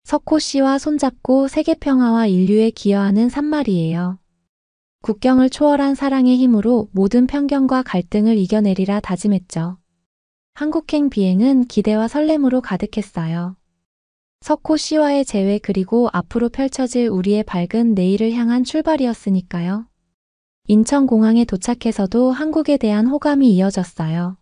석호 씨와 손잡고 세계 평화와 인류에 기여하는 산말이에요. 국경을 초월한 사랑의 힘으로 모든 편견과 갈등을 이겨내리라 다짐했죠. 한국행 비행은 기대와 설렘으로 가득했어요. 석호 씨와의 재회 그리고 앞으로 펼쳐질 우리의 밝은 내일을 향한 출발이었으니까요. 인천공항에 도착해서도 한국에 대한 호감이 이어졌어요.